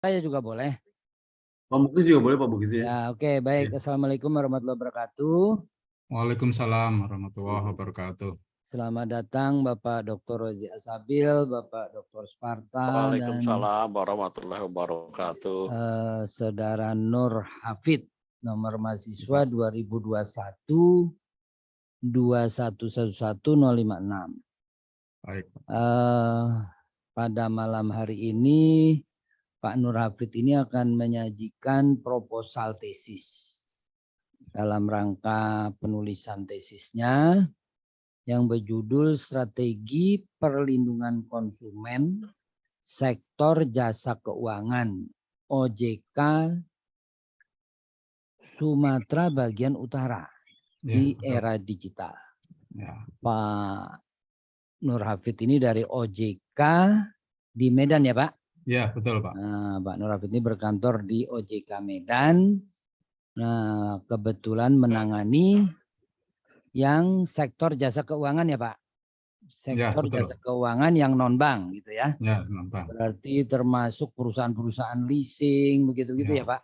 saya juga boleh. Pak Muklis juga boleh Pak Bugis ya. Ya, oke, baik. Ya. Assalamualaikum warahmatullahi wabarakatuh. Waalaikumsalam warahmatullahi wabarakatuh. Selamat datang Bapak Dr. Rozi Asabil, Bapak Dr. Sparta, dan Waalaikumsalam warahmatullahi wabarakatuh. Saudara Nur Hafid, nomor mahasiswa 2021 2111056. Baik. Pada malam hari ini Pak Nur Hafid ini akan menyajikan proposal tesis dalam rangka penulisan tesisnya yang berjudul Strategi Perlindungan Konsumen Sektor Jasa Keuangan OJK Sumatera bagian utara di era digital. Ya. Pak Nur Hafid ini dari OJK di Medan ya Pak? Ya, betul Pak. Nah, Pak Nur Hafid ini berkantor di OJK Medan. Nah, kebetulan menangani yang sektor jasa keuangan ya Pak? Sektor betul. jasa keuangan yang non-bank gitu ya? Ya, non-bank. Berarti termasuk perusahaan-perusahaan leasing begitu-gitu ya Pak?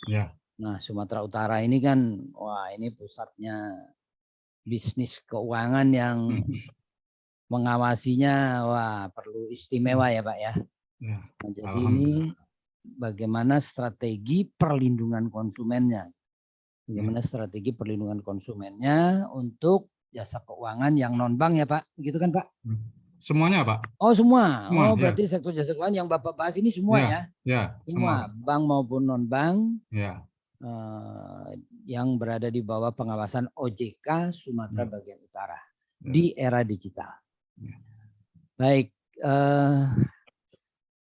Ya. Nah, Sumatera Utara ini kan, wah ini pusatnya bisnis keuangan yang mengawasinya, wah perlu istimewa ya Pak ya? Ya. Nah, jadi ini bagaimana strategi perlindungan konsumennya? Bagaimana strategi perlindungan konsumennya untuk jasa keuangan yang non-bank ya Pak? Gitu kan Pak? Semuanya Pak? Oh semua? Semua, oh berarti sektor jasa keuangan yang Bapak bahas ini semua ya? Ya, semua. Bank maupun non-bank ya. Yang berada di bawah pengawasan OJK Sumatera bagian utara di era digital. Baik,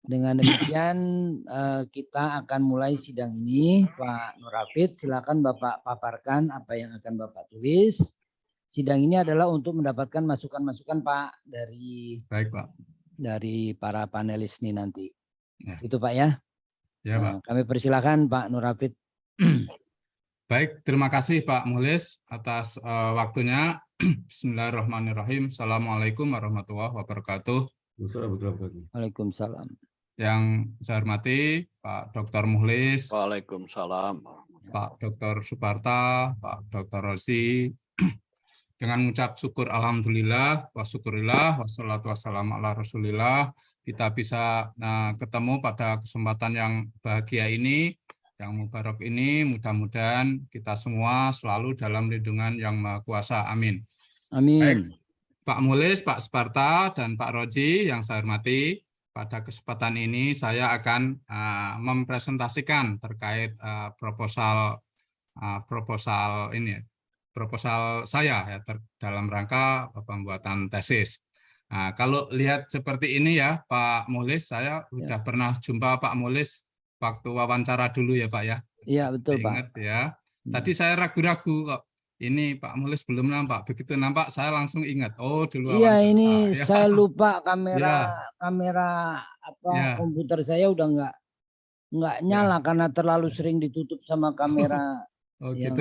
dengan demikian kita akan mulai sidang ini. Pak Nur Hafid, silakan Bapak paparkan apa yang akan Bapak tulis. Sidang ini adalah untuk mendapatkan masukan-masukan Pak dari dari para panelis ini nanti. Ya. Itu Pak ya. Ya Pak. Kami persilakan Pak Nur Hafid. Baik, terima kasih Pak Mulis atas waktunya. Bismillahirrahmanirrahim. Assalamualaikum warahmatullahi wabarakatuh. Waalaikumsalam. Yang saya hormati Pak Dr. Muhlis, Waalaikumsalam. Pak Dr. Suparta, Pak Dr. Rozi, dengan mengucap syukur alhamdulillah, wa syukurillah, wassalatu wassalamu ala rasulillah, kita bisa ketemu pada kesempatan yang bahagia ini, yang mubarak ini. Mudah-mudahan kita semua selalu dalam lindungan Yang Maha Kuasa. Amin. Amin. Baik, Pak Mulis, Pak Sparta, dan Pak Rozi yang saya hormati, pada kesempatan ini saya akan mempresentasikan terkait proposal saya ya, dalam rangka pembuatan tesis. Nah, kalau lihat seperti ini ya Pak Mulis, saya sudah pernah jumpa Pak Mulis waktu wawancara dulu ya Pak ya. Iya betul Pak. Ingat ya. Tadi saya ragu-ragu kok. Ini Pak Mulis belum nampak. Begitu nampak saya langsung ingat. Oh dulu. Iya ini ya. saya lupa kamera komputer saya udah nggak nyala karena terlalu sering ditutup sama kamera. Oh gitu.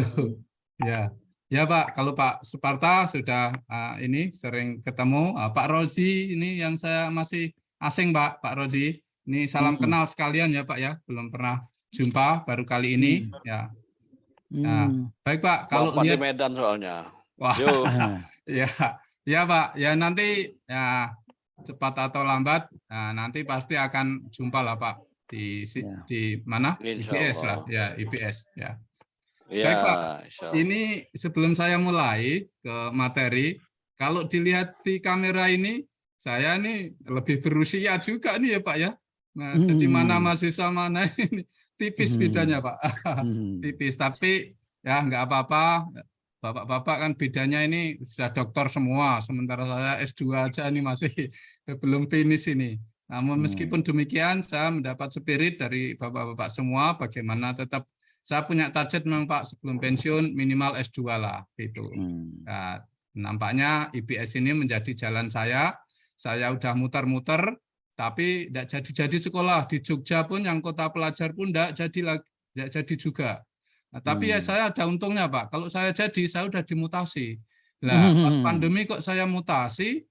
Ya. Ya Pak, kalau Pak Sparta sudah ini sering ketemu. Pak Rozi ini yang saya masih asing Pak Rozi. Ini salam kenal sekalian ya Pak ya. Belum pernah jumpa, baru kali ini ya. Nah, baik Pak, kalau Bapak lihat di Medan soalnya. Wah, ya Pak, ya nanti ya cepat atau lambat, nanti pasti akan jumpa lah Pak di mana? IPS lah, ya IPS ya. Baik Pak, ini sebelum saya mulai ke materi, kalau dilihat di kamera ini, saya ini lebih berusia juga nih ya Pak ya. Nah, jadi mana mahasiswa mana ini tipis bedanya Pak, tipis. Tapi ya nggak apa-apa. Bapak-bapak kan bedanya ini sudah doktor semua, sementara saya S2 aja ini masih belum finish ini. Namun meskipun demikian, saya mendapat spirit dari bapak-bapak semua, bagaimana tetap saya punya target memang Pak sebelum pensiun minimal S2 lah gitu. Nah, nampaknya IPS ini menjadi jalan saya udah muter-muter, tapi tidak jadi sekolah di Jogja pun yang kota pelajar pun tidak jadi juga. Nah, tapi ya saya ada untungnya Pak. Kalau saya udah dimutasi. Nah, pas pandemi kok saya mutasi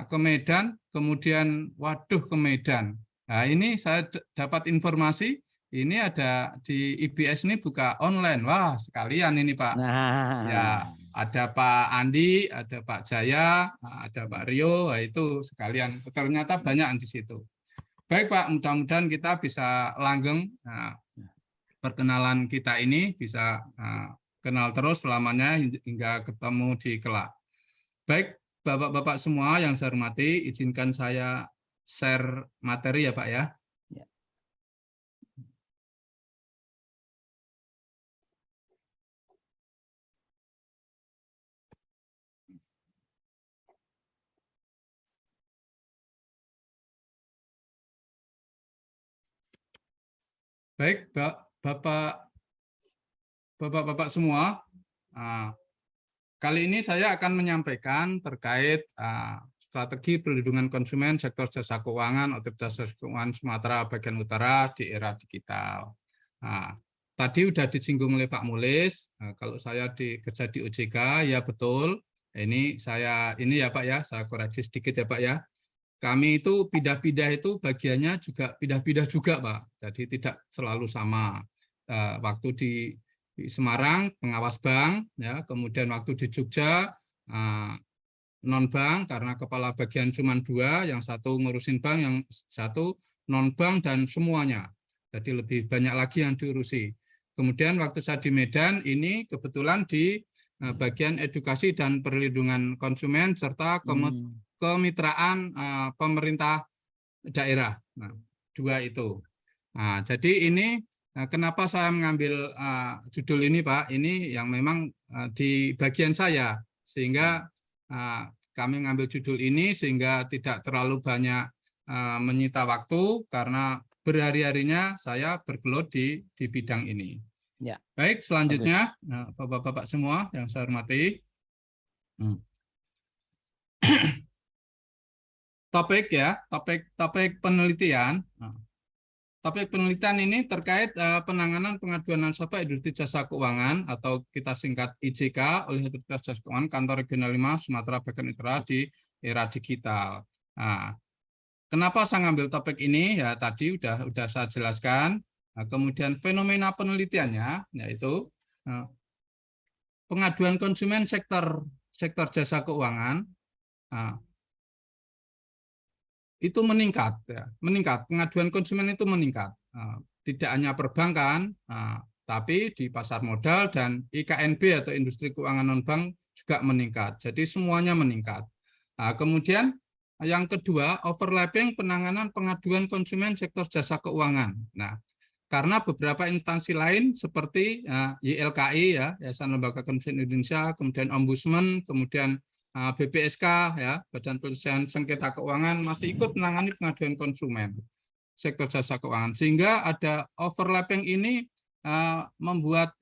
ke Medan, kemudian waduh ke Medan. Nah, ini saya dapat informasi, ini ada di IBS ini buka online. Wah, sekalian ini Pak. Nah, Ya, ada Pak Andi, ada Pak Jaya, ada Pak Rio, nah, itu sekalian. Ternyata banyak di situ. Baik Pak, mudah-mudahan kita bisa langgeng. Nah, perkenalan kita ini bisa kenal terus selamanya hingga ketemu di kelak. Baik, Bapak-Bapak semua yang saya hormati, izinkan saya share materi ya Pak ya. Baik, Bapak-Bapak semua, kali ini saya akan menyampaikan terkait strategi perlindungan konsumen sektor jasa keuangan Otoritas Jasa Keuangan Sumatera bagian utara di era digital. Tadi sudah disinggung oleh Pak Mulis, kalau saya kerja di OJK, ya betul. Ini ya Pak ya, saya koreksi sedikit ya Pak ya. Kami itu pindah-pindah itu bagiannya juga pindah-pindah juga Pak. Jadi tidak selalu sama. Waktu di Semarang pengawas bank, ya, kemudian waktu di Jogja non bank karena kepala bagian cuma 2, yang satu ngurusin bank, yang satu non bank dan semuanya. Jadi lebih banyak lagi yang diurusi. Kemudian waktu saya di Medan ini kebetulan di bagian edukasi dan perlindungan konsumen serta kemitraan pemerintah daerah. Nah, 2 itu. Nah, jadi ini kenapa saya mengambil judul ini, Pak? Ini yang memang di bagian saya, sehingga kami mengambil judul ini sehingga tidak terlalu banyak menyita waktu karena berhari-harinya saya bergelut di bidang ini. Ya. Baik, selanjutnya Bapak-bapak semua yang saya hormati. Topik penelitian. Topik penelitian ini terkait penanganan pengaduan nasabah industri jasa keuangan atau kita singkat IJK oleh Otoritas Jasa Keuangan Kantor Regional 5 Sumatera bagian utara di era digital. Nah, kenapa saya ngambil topik ini? Ya tadi udah saya jelaskan. Nah, kemudian fenomena penelitiannya yaitu pengaduan konsumen sektor jasa keuangan. Nah, itu meningkat, ya, meningkat. Pengaduan konsumen itu meningkat. Tidak hanya perbankan, tapi di pasar modal dan IKNB atau industri keuangan non bank juga meningkat. Jadi semuanya meningkat. Kemudian yang kedua, overlapping penanganan pengaduan konsumen sektor jasa keuangan. Nah, karena beberapa instansi lain seperti YLKI, ya, Yayasan Lembaga Konsumen Indonesia, kemudian Ombudsman, kemudian BPSK, ya, Badan Penyelesaian Sengketa Keuangan, masih ikut menangani pengaduan konsumen sektor jasa keuangan, sehingga ada overlapping ini membuat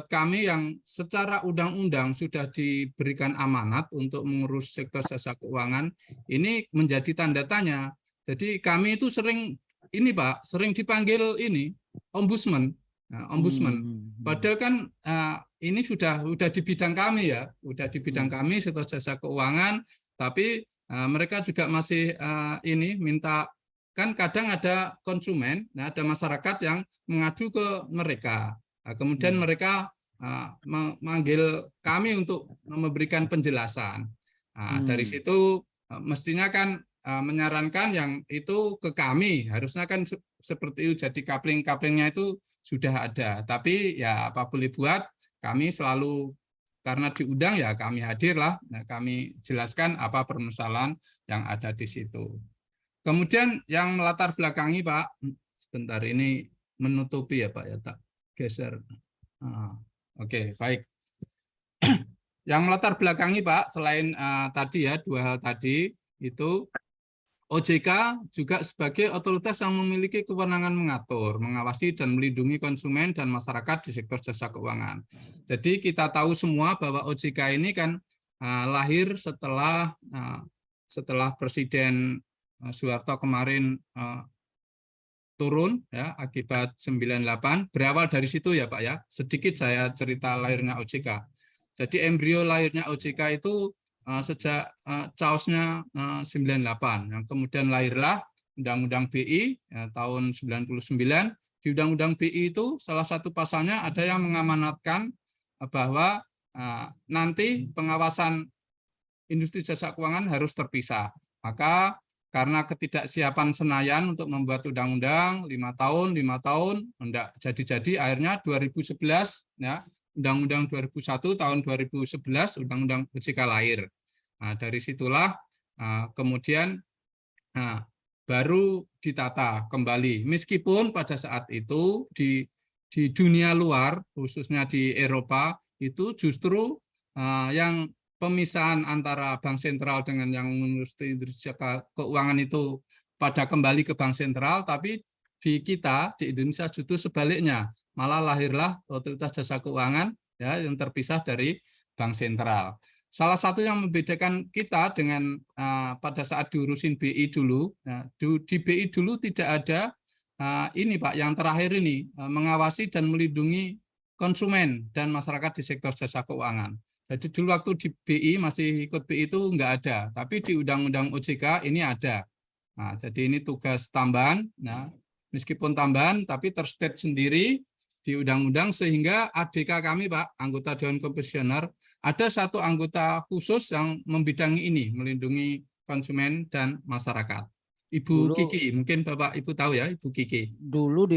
kami yang secara undang-undang sudah diberikan amanat untuk mengurus sektor jasa keuangan ini menjadi tanda tanya. Jadi kami itu sering Pak, sering dipanggil ombudsman. Nah, ombudsman. Padahal kan ini sudah di bidang kami ya, udah di bidang kami sektor jasa keuangan, tapi mereka juga masih minta, kan kadang ada konsumen, nah, ada masyarakat yang mengadu ke mereka. Nah, kemudian mereka memanggil kami untuk memberikan penjelasan. Nah, dari situ mestinya kan menyarankan yang itu ke kami, harusnya kan seperti itu, jadi coupling-couplingnya itu sudah ada, tapi ya apa boleh buat, kami selalu karena diundang ya kami hadirlah, nah, kami jelaskan apa permasalahan yang ada di situ. Kemudian yang melatar belakangi Pak, sebentar ini menutupi ya Pak ya, tak geser. Oke, baik. Yang melatar belakangi Pak, selain tadi ya 2 hal tadi itu, OJK juga sebagai otoritas yang memiliki kewenangan mengatur, mengawasi, dan melindungi konsumen dan masyarakat di sektor jasa keuangan. Jadi kita tahu semua bahwa OJK ini kan lahir setelah Presiden Soeharto kemarin turun ya akibat 98. Berawal dari situ ya Pak ya. Sedikit saya cerita lahirnya OJK. Jadi embrio lahirnya OJK itu sejak chaosnya 98, yang kemudian lahirlah Undang-Undang BI tahun 99. Di Undang-Undang BI itu salah satu pasalnya ada yang mengamanatkan bahwa nanti pengawasan industri jasa keuangan harus terpisah. Maka karena ketidaksiapan Senayan untuk membuat undang-undang 5 tahun, enggak jadi-jadi, akhirnya 2011 ya, Undang-Undang 2001 tahun 2011 Undang-Undang OJK lahir. Nah, dari situlah kemudian baru ditata kembali. Meskipun pada saat itu di dunia luar, khususnya di Eropa, itu justru yang pemisahan antara bank sentral dengan yang industri jasa keuangan itu pada kembali ke bank sentral, tapi di kita, di Indonesia justru sebaliknya. Malah lahirlah otoritas jasa keuangan ya, yang terpisah dari bank sentral. Salah satu yang membedakan kita dengan pada saat diurusin BI dulu, di BI dulu tidak ada ini Pak, yang terakhir ini, mengawasi dan melindungi konsumen dan masyarakat di sektor jasa keuangan. Jadi dulu waktu di BI, masih ikut BI itu enggak ada, tapi di Undang-Undang OJK ini ada. Nah, jadi ini tugas tambahan, nah, meskipun tambahan, tapi terstate sendiri di undang-undang, sehingga ADK kami Pak, anggota Dewan Komisioner, ada satu anggota khusus yang membidangi ini, melindungi konsumen dan masyarakat. Ibu Kiki, mungkin Bapak Ibu tahu ya, Ibu Kiki. Dulu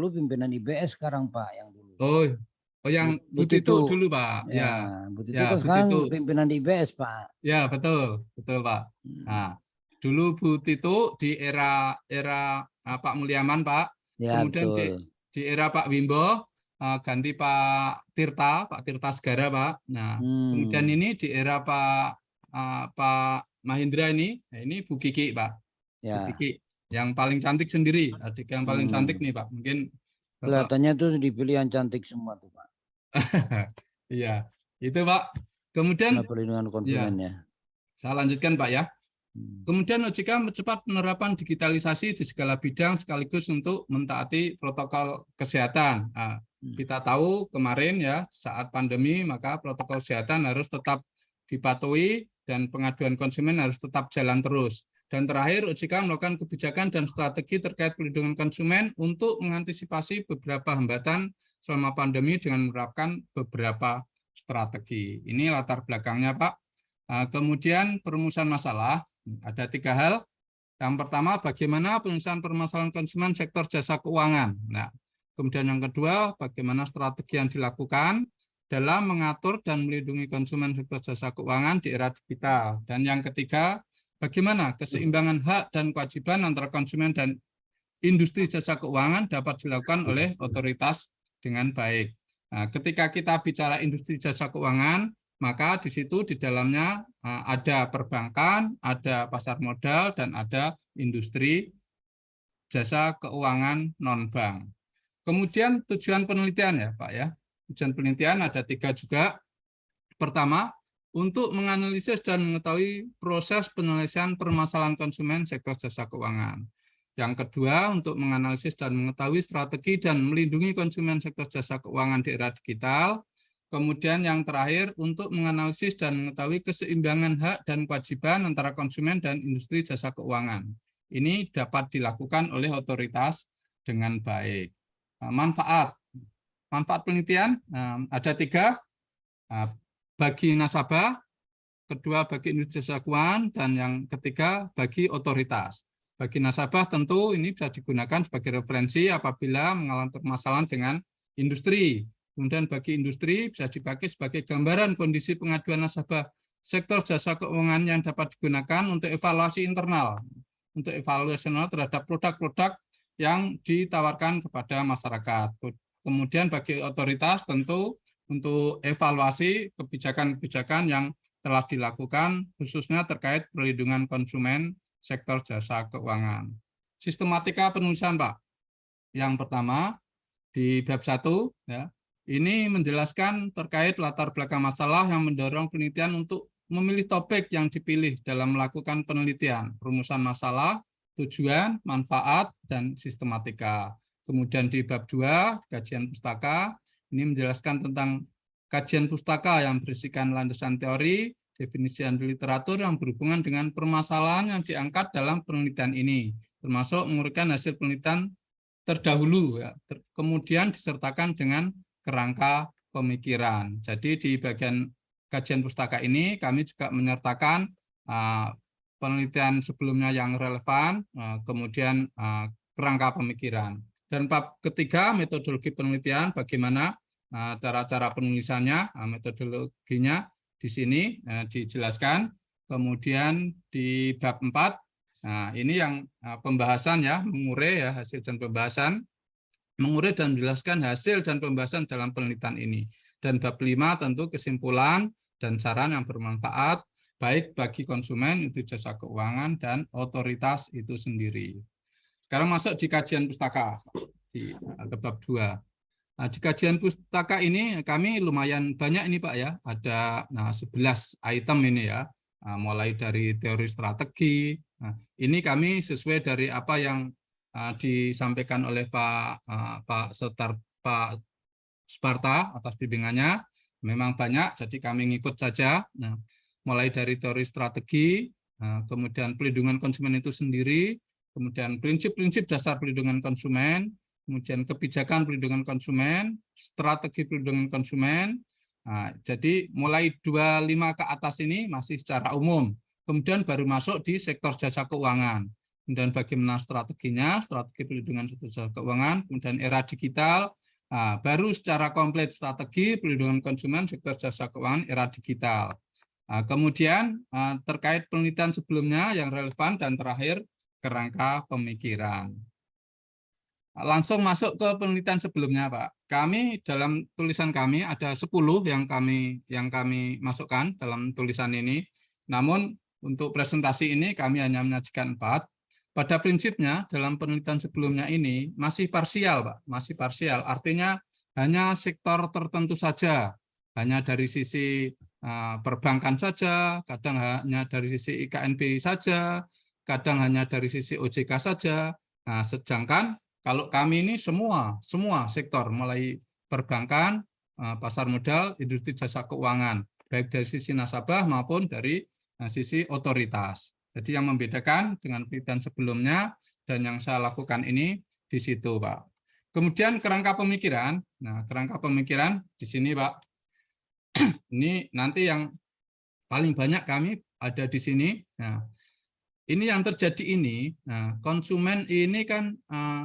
pimpinan IBS sekarang Pak, yang dulu. Oh, yang Bu Titu dulu Pak. Ya, Bu Titu ya, kan sekarang pimpinan di IBS Pak. Ya, betul Pak. Nah, dulu Bu Titu di era Pak Mulyaman Pak. Ya, kemudian di era Pak Wimbo ganti Pak Tirta Segara Pak. Nah, kemudian ini di era Pak Mahendra ini Bu Kiki Pak. Ya. Bu Kiki yang paling cantik sendiri, adik yang paling cantik nih Pak. Mungkin kelihatannya tuh dipilih yang cantik semua tuh Pak. Iya, itu Pak. Kemudian perlindungan konsumennya. Saya lanjutkan Pak ya. Kemudian OJK mempercepat penerapan digitalisasi di segala bidang sekaligus untuk mentaati protokol kesehatan. Nah, kita tahu kemarin ya, saat pandemi maka protokol kesehatan harus tetap dipatuhi dan pengaduan konsumen harus tetap jalan terus. Dan terakhir, OJK melakukan kebijakan dan strategi terkait perlindungan konsumen untuk mengantisipasi beberapa hambatan selama pandemi dengan menerapkan beberapa strategi. Ini latar belakangnya, Pak. Kemudian perumusan masalah, ada 3 hal. Yang pertama, bagaimana penyelesaian permasalahan konsumen sektor jasa keuangan. Nah, kemudian yang kedua, bagaimana strategi yang dilakukan dalam mengatur dan melindungi konsumen sektor jasa keuangan di era digital. Dan yang ketiga, bagaimana keseimbangan hak dan kewajiban antara konsumen dan industri jasa keuangan dapat dilakukan oleh otoritas dengan baik. Nah, ketika kita bicara industri jasa keuangan, maka di situ di dalamnya ada perbankan, ada pasar modal, dan ada industri jasa keuangan non-bank. Kemudian tujuan penelitian ya Pak ya. Tujuan penelitian ada 3 juga. Pertama, untuk menganalisis dan mengetahui proses penyelesaian permasalahan konsumen sektor jasa keuangan. Yang kedua, untuk menganalisis dan mengetahui strategi dan melindungi konsumen sektor jasa keuangan di era digital. Kemudian yang terakhir, untuk menganalisis dan mengetahui keseimbangan hak dan kewajiban antara konsumen dan industri jasa keuangan. Ini dapat dilakukan oleh otoritas dengan baik. Manfaat penelitian ada 3, bagi nasabah, kedua bagi industri jasa keuangan, dan yang ketiga bagi otoritas. Bagi nasabah tentu ini bisa digunakan sebagai referensi apabila mengalami permasalahan dengan industri. Kemudian bagi industri bisa dipakai sebagai gambaran kondisi pengaduan nasabah sektor jasa keuangan yang dapat digunakan untuk evaluasi internal, untuk evaluasi terhadap produk-produk yang ditawarkan kepada masyarakat. Kemudian bagi otoritas tentu untuk evaluasi kebijakan-kebijakan yang telah dilakukan khususnya terkait perlindungan konsumen sektor jasa keuangan. Sistematika penulisan Pak. Yang pertama di bab 1 ya, ini menjelaskan terkait latar belakang masalah yang mendorong penelitian untuk memilih topik yang dipilih dalam melakukan penelitian, rumusan masalah, tujuan, manfaat, dan sistematika. Kemudian di bab 2, kajian pustaka, ini menjelaskan tentang kajian pustaka yang berisikan landasan teori, definisi dan literatur yang berhubungan dengan permasalahan yang diangkat dalam penelitian ini. termasuk menguraikan hasil penelitian terdahulu, ya, kemudian disertakan dengan kerangka pemikiran. Jadi di bagian kajian pustaka ini kami juga menyertakan penelitian sebelumnya yang relevan, kemudian kerangka pemikiran. Dan bab ketiga, metodologi penelitian, bagaimana cara-cara penulisannya, metodologinya di sini dijelaskan. Kemudian di bab 4, nah ini yang pembahasan ya, mengurai ya hasil dan pembahasan, mengurai dan menjelaskan hasil dan pembahasan dalam penelitian ini. Dan bab 5 tentu kesimpulan dan saran yang bermanfaat baik bagi konsumen, itu jasa keuangan, dan otoritas itu sendiri. Sekarang masuk di kajian pustaka, di bab 2. Nah, di kajian pustaka ini kami lumayan banyak ini Pak ya, ada 11 item ini ya, mulai dari teori strategi. Nah, ini kami sesuai dari apa yang disampaikan oleh Pak Sparta atas bimbingannya. Memang banyak, jadi kami ngikut saja. Nah, mulai dari teori strategi, kemudian pelindungan konsumen itu sendiri, kemudian prinsip-prinsip dasar pelindungan konsumen, kemudian kebijakan pelindungan konsumen, strategi pelindungan konsumen. Nah, jadi mulai 25 ke atas ini masih secara umum. Kemudian baru masuk di sektor jasa keuangan. Kemudian bagaimana strateginya, strategi pelindungan jasa keuangan, kemudian era digital, baru secara komplit strategi pelindungan konsumen sektor jasa keuangan era digital. Kemudian terkait penelitian sebelumnya yang relevan, dan terakhir kerangka pemikiran. Langsung masuk ke penelitian sebelumnya, Pak. Kami dalam tulisan kami ada 10 yang kami masukkan dalam tulisan ini. Namun untuk presentasi ini kami hanya menyajikan 4. Pada prinsipnya dalam penelitian sebelumnya ini masih parsial, Pak. Masih parsial. Artinya hanya sektor tertentu saja. Hanya dari sisi perbankan saja, kadang hanya dari sisi IKNP saja, kadang hanya dari sisi OJK saja. Nah, sedangkan kalau kami ini semua sektor, mulai perbankan, pasar modal, industri jasa keuangan, baik dari sisi nasabah maupun dari sisi otoritas. Jadi yang membedakan dengan penelitian sebelumnya dan yang saya lakukan ini di situ, Pak. Kemudian kerangka pemikiran. Nah, kerangka pemikiran di sini, Pak. Ini nanti yang paling banyak kami ada di sini. Nah, ini yang terjadi ini, nah, konsumen ini kan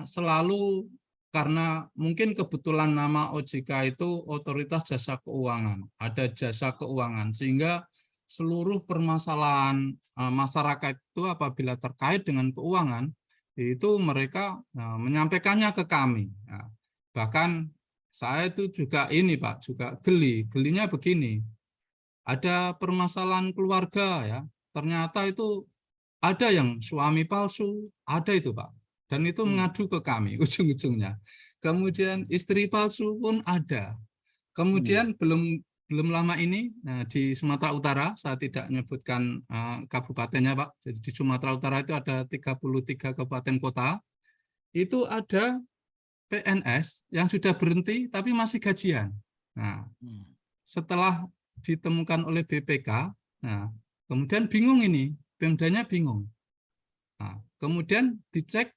selalu, karena mungkin kebetulan nama OJK itu Otoritas Jasa Keuangan, ada jasa keuangan, sehingga seluruh permasalahan masyarakat itu apabila terkait dengan keuangan, itu mereka menyampaikannya ke kami. Nah, bahkan saya itu juga ini Pak, juga gelinya begini, ada permasalahan keluarga ya, ternyata itu ada yang suami palsu, ada itu Pak. Dan itu mengadu ke kami ujung-ujungnya. Kemudian istri palsu pun ada. Kemudian belum lama ini di Sumatera Utara, saya tidak menyebutkan kabupatennya Pak. Jadi di Sumatera Utara itu ada 33 kabupaten kota. Itu ada PNS yang sudah berhenti tapi masih gajian. Nah, setelah ditemukan oleh BPK, nah, kemudian bingung ini. Pemdanya bingung. Nah, kemudian dicek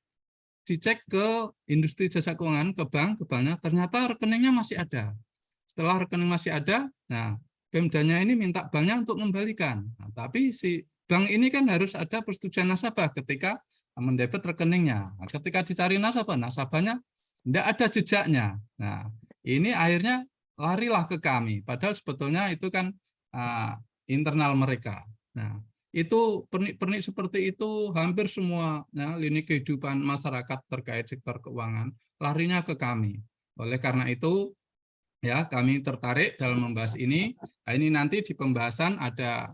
ke industri jasa keuangan, ke banknya, ternyata rekeningnya masih ada. Setelah rekening masih ada, nah Pemdanya ini minta banknya untuk mengembalikan. Nah, tapi si bank ini kan harus ada persetujuan nasabah ketika mendebit rekeningnya. Nah, ketika dicari nasabahnya tidak ada jejaknya. Nah, ini akhirnya larilah ke kami. Padahal sebetulnya itu kan internal mereka. Nah, itu pernik-pernik seperti itu hampir semua ya, lini kehidupan masyarakat terkait sektor keuangan larinya ke kami. Oleh karena itu ya kami tertarik dalam membahas ini. Nah, ini nanti di pembahasan ada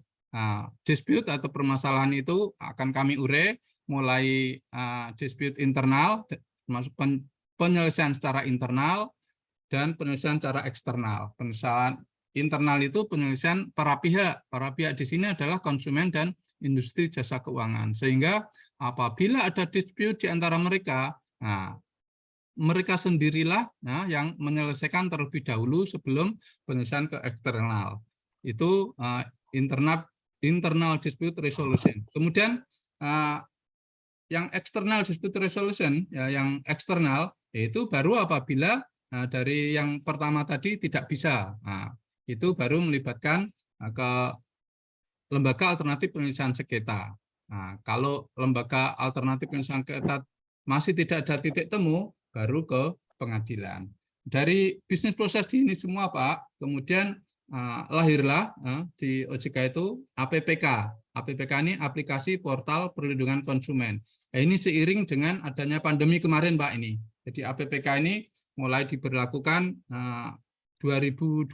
dispute atau permasalahan itu akan kami urai mulai dispute internal, termasuk penyelesaian secara internal dan penyelesaian secara eksternal. Penyelesaian internal itu penyelesaian para pihak. Para pihak di sini adalah konsumen dan industri jasa keuangan. Sehingga apabila ada dispute di antara mereka, nah, mereka sendirilah yang menyelesaikan terlebih dahulu sebelum penyelesaian ke eksternal. Itu internal dispute resolution. Kemudian yang external dispute resolution, ya, yang eksternal, itu baru apabila dari yang pertama tadi tidak bisa. Nah, itu baru melibatkan ke lembaga alternatif penyelesaian sengketa. Nah, kalau lembaga alternatif penyelesaian sengketa masih tidak ada titik temu, baru ke pengadilan. Dari bisnis proses ini semua, Pak, kemudian lahirlah di OJK itu APPK. APPK ini aplikasi portal perlindungan konsumen. Nah, ini seiring dengan adanya pandemi kemarin, Pak, ini. Jadi APPK ini mulai diberlakukan 2021,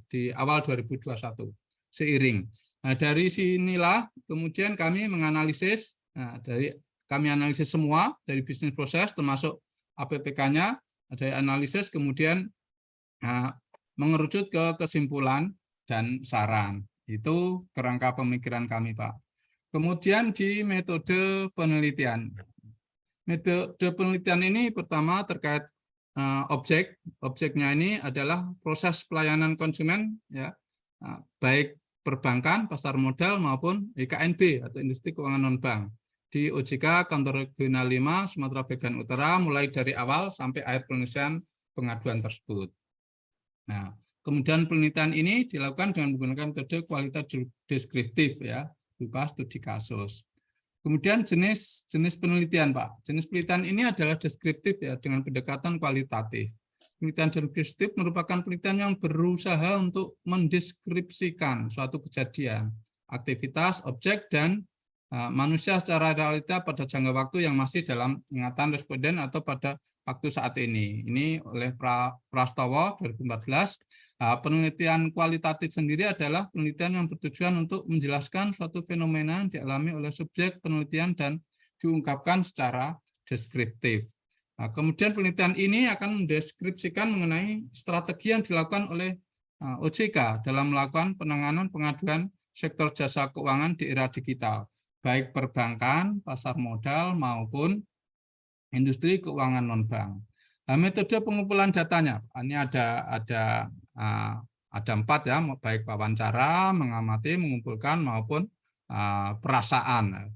di awal 2021, seiring. Nah, dari sinilah kemudian kami menganalisis, kami analisis semua dari bisnis proses termasuk APPK-nya, dari analisis kemudian mengerucut ke kesimpulan dan saran. Itu kerangka pemikiran kami, Pak. Kemudian di metode penelitian. Metode penelitian ini pertama terkait objek. Objeknya ini adalah proses pelayanan konsumen, ya, baik perbankan, pasar modal maupun IKNB atau industri keuangan non-bank di OJK Kantor Regional 5 Sumatera Bagian Utara mulai dari awal sampai akhir penyelesaian pengaduan tersebut. Nah, kemudian penelitian ini dilakukan dengan menggunakan metode kualitas deskriptif, ya, berupa studi kasus. Kemudian jenis penelitian, Pak. Jenis penelitian ini adalah deskriptif, ya, dengan pendekatan kualitatif. Penelitian deskriptif merupakan penelitian yang berusaha untuk mendeskripsikan suatu kejadian, aktivitas, objek, dan manusia secara realita pada jangka waktu yang masih dalam ingatan responden atau pada waktu saat ini. Ini oleh Prastowo 2014. Penelitian kualitatif sendiri adalah penelitian yang bertujuan untuk menjelaskan suatu fenomena yang dialami oleh subjek penelitian dan diungkapkan secara deskriptif. Nah, kemudian penelitian ini akan mendeskripsikan mengenai strategi yang dilakukan oleh OJK dalam melakukan penanganan pengaduan sektor jasa keuangan di era digital, baik perbankan, pasar modal, maupun industri keuangan non-bank. Nah, metode pengumpulan datanya, ini ada 4, ya, baik wawancara, mengamati, mengumpulkan, maupun perasaan.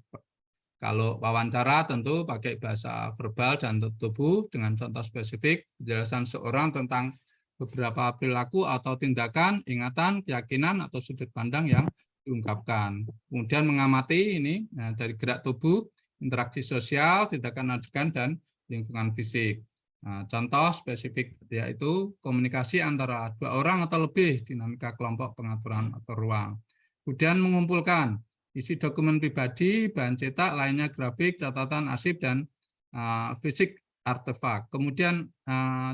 Kalau wawancara tentu pakai bahasa verbal dan tubuh dengan contoh spesifik, penjelasan seorang tentang beberapa perilaku atau tindakan, ingatan, keyakinan, atau sudut pandang yang diungkapkan. Kemudian mengamati ini dari gerak tubuh, interaksi sosial, tindakan adegan, dan lingkungan fisik. Nah, contoh spesifik yaitu komunikasi antara 2 orang atau lebih, dinamika kelompok, pengaturan atau ruang. Kemudian mengumpulkan isi dokumen pribadi, bahan cetak, lainnya grafik, catatan, arsip, dan fisik artefak. Kemudian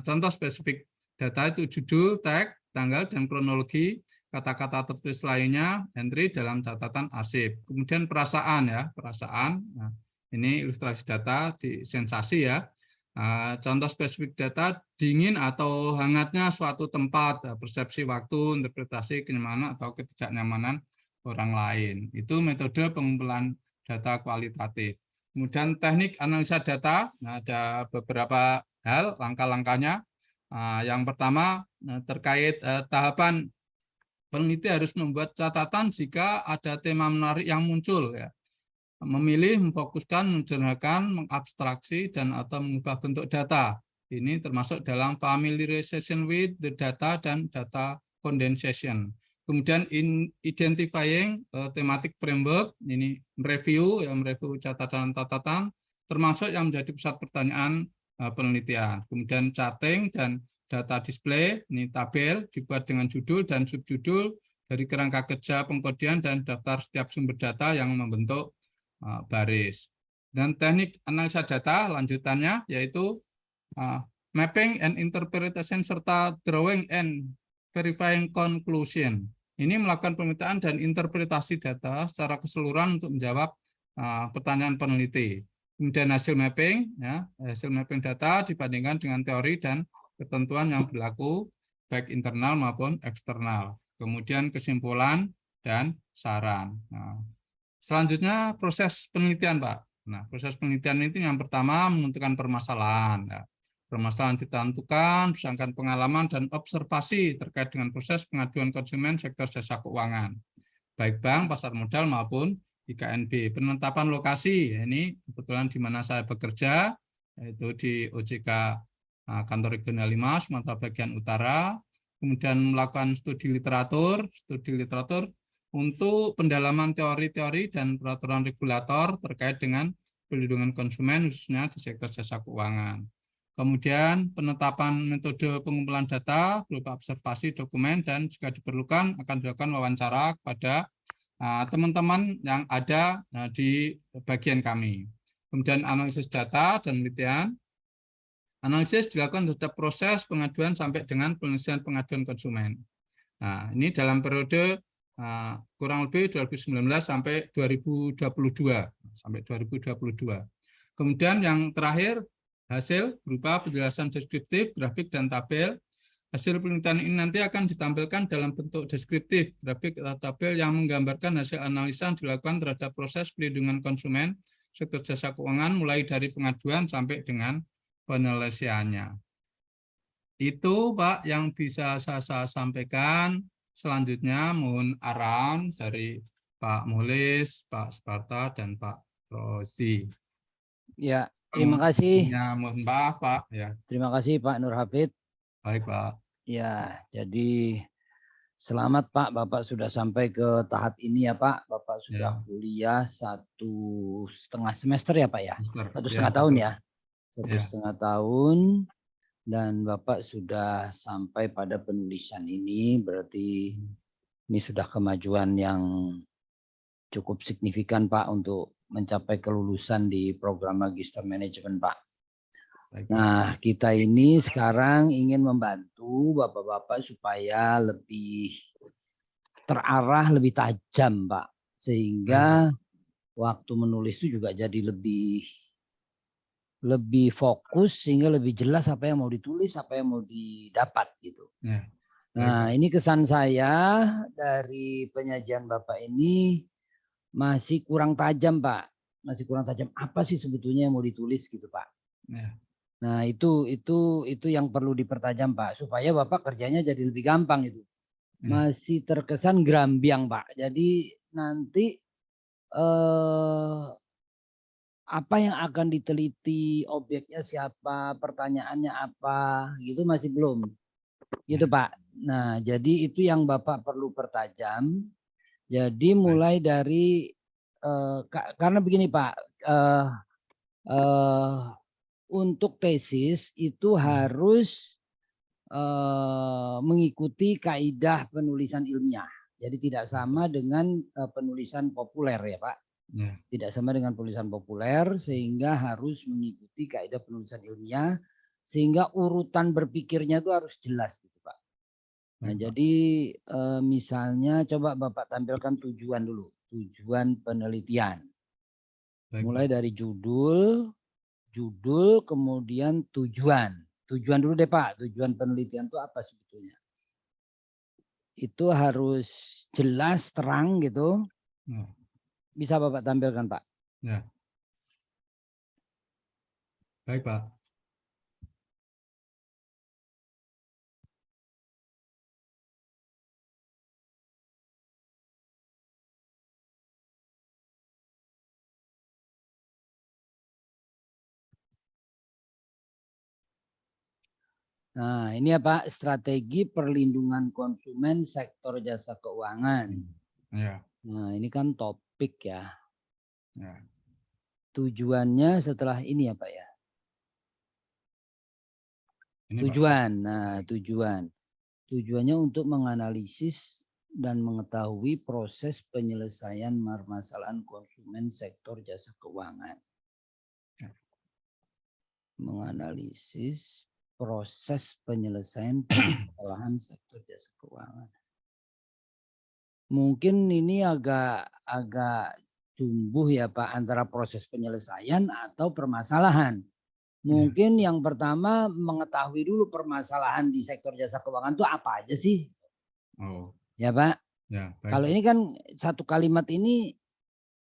contoh spesifik data itu judul, tag, tanggal, dan kronologi, kata-kata tertulis lainnya, entry dalam catatan arsip. Kemudian perasaan, ya, perasaan. Nah, ini ilustrasi data di sensasi, ya. Contoh spesifik data, dingin atau hangatnya suatu tempat, persepsi waktu, interpretasi kenyamanan atau ketidaknyamanan orang lain. Itu metode pengumpulan data kualitatif. Kemudian teknik analisa data, ada beberapa hal, langkah-langkahnya. Yang pertama terkait tahapan peneliti harus membuat catatan jika ada tema menarik yang muncul, ya. Memilih, memfokuskan, menjernihkan, mengabstraksi, dan atau mengubah bentuk data. Ini termasuk dalam familiarization with the data dan data condensation. Kemudian identifying thematic framework, ini mereview catatan-catatan, termasuk yang menjadi pusat pertanyaan penelitian. Kemudian charting dan data display, ini tabel dibuat dengan judul dan subjudul dari kerangka kerja pengkodian dan daftar setiap sumber data yang membentuk baris. Dan teknik analisa data lanjutannya yaitu mapping and interpretation serta drawing and verifying conclusion. Ini melakukan pemetaan dan interpretasi data secara keseluruhan untuk menjawab pertanyaan peneliti. Kemudian hasil mapping, ya, hasil mapping data dibandingkan dengan teori dan ketentuan yang berlaku baik internal maupun eksternal. Kemudian kesimpulan dan saran. Nah, selanjutnya proses penelitian, Pak. Nah, proses penelitian itu yang pertama menentukan permasalahan. Ya. Permasalahan ditentukan berdasarkan pengalaman dan observasi terkait dengan proses pengaduan konsumen sektor jasa keuangan, baik bank, pasar modal maupun IKNB. Penetapan lokasi, ya ini kebetulan di mana saya bekerja, yaitu di OJK Kantor Regional 5, Sumatera Bagian Utara. Kemudian melakukan studi literatur untuk pendalaman teori-teori dan peraturan regulator terkait dengan perlindungan konsumen, khususnya di sektor jasa keuangan. Kemudian penetapan metode pengumpulan data berupa observasi dokumen, dan jika diperlukan akan dilakukan wawancara kepada teman-teman yang ada di bagian kami. Kemudian analisis data dan penelitian. Analisis dilakukan terhadap proses pengaduan sampai dengan penyelesaian pengaduan konsumen. Nah, ini dalam periode kurang lebih 2019 sampai 2022. Kemudian yang terakhir, hasil berupa penjelasan deskriptif, grafik, dan tabel. Hasil penelitian ini nanti akan ditampilkan dalam bentuk deskriptif, grafik, atau tabel yang menggambarkan hasil analisa yang dilakukan terhadap proses perlindungan konsumen sektor jasa keuangan mulai dari pengaduan sampai dengan penyelesaiannya. Itu Pak yang bisa saya sampaikan. Selanjutnya mohon arahan dari Pak Mulis, Pak Sparta, dan Pak Rosi. Ya, terima kasih. Mohon maaf Pak. Ya. Terima kasih Pak Nur Hafid. Baik Pak. Ya, jadi selamat Pak, Bapak sudah sampai ke tahap ini ya Pak. Bapak sudah kuliah 1,5 semester ya Pak ya? 1,5 tahun ya? 1,5 tahun. Dan Bapak sudah sampai pada penulisan ini, berarti ini sudah kemajuan yang cukup signifikan Pak untuk mencapai kelulusan di program Magister Manajemen Pak. Nah, kita ini sekarang ingin membantu Bapak-Bapak supaya lebih terarah, lebih tajam Pak. Sehingga waktu menulis itu juga jadi lebih fokus, sehingga lebih jelas apa yang mau ditulis, apa yang mau didapat gitu. Nah, ini kesan saya dari penyajian Bapak ini masih kurang tajam Pak. Masih kurang tajam. Apa sih sebetulnya yang mau ditulis gitu Pak. Nah, itu yang perlu dipertajam Pak, supaya Bapak kerjanya jadi lebih gampang itu. Masih terkesan gerambiang Pak. Jadi nanti apa yang akan diteliti, objeknya siapa, pertanyaannya apa, gitu masih belum. Gitu Pak. Nah, jadi itu yang Bapak perlu pertajam. Jadi mulai dari karena begini Pak, untuk tesis itu harus mengikuti kaidah penulisan ilmiah. Jadi tidak sama dengan penulisan populer ya Pak. Tidak sama dengan penulisan populer, sehingga harus mengikuti kaidah penulisan ilmiah, sehingga urutan berpikirnya itu harus jelas gitu Pak. Nah, jadi misalnya coba Bapak tampilkan tujuan dulu, tujuan penelitian. Mulai dari judul, kemudian tujuan. Tujuan dulu deh Pak, tujuan penelitian itu apa sebetulnya? Itu harus jelas, terang gitu. Bisa Bapak tampilkan Pak? Ya. Baik Pak. Nah, ini ya Pak, strategi perlindungan konsumen sektor jasa keuangan. Ya. Nah, ini kan topik ya. Ya. Tujuannya setelah ini ya Pak ya. Ini tujuan. Pak. Nah, tujuannya untuk menganalisis dan mengetahui proses penyelesaian permasalahan konsumen sektor jasa keuangan. Ya. Menganalisis proses penyelesaian permasalahan sektor jasa keuangan. Mungkin ini agak tumbuh ya Pak, antara proses penyelesaian atau permasalahan. Mungkin yang pertama mengetahui dulu permasalahan di sektor jasa keuangan itu apa aja sih? Ya Pak. Ya, kalau ini kan satu kalimat ini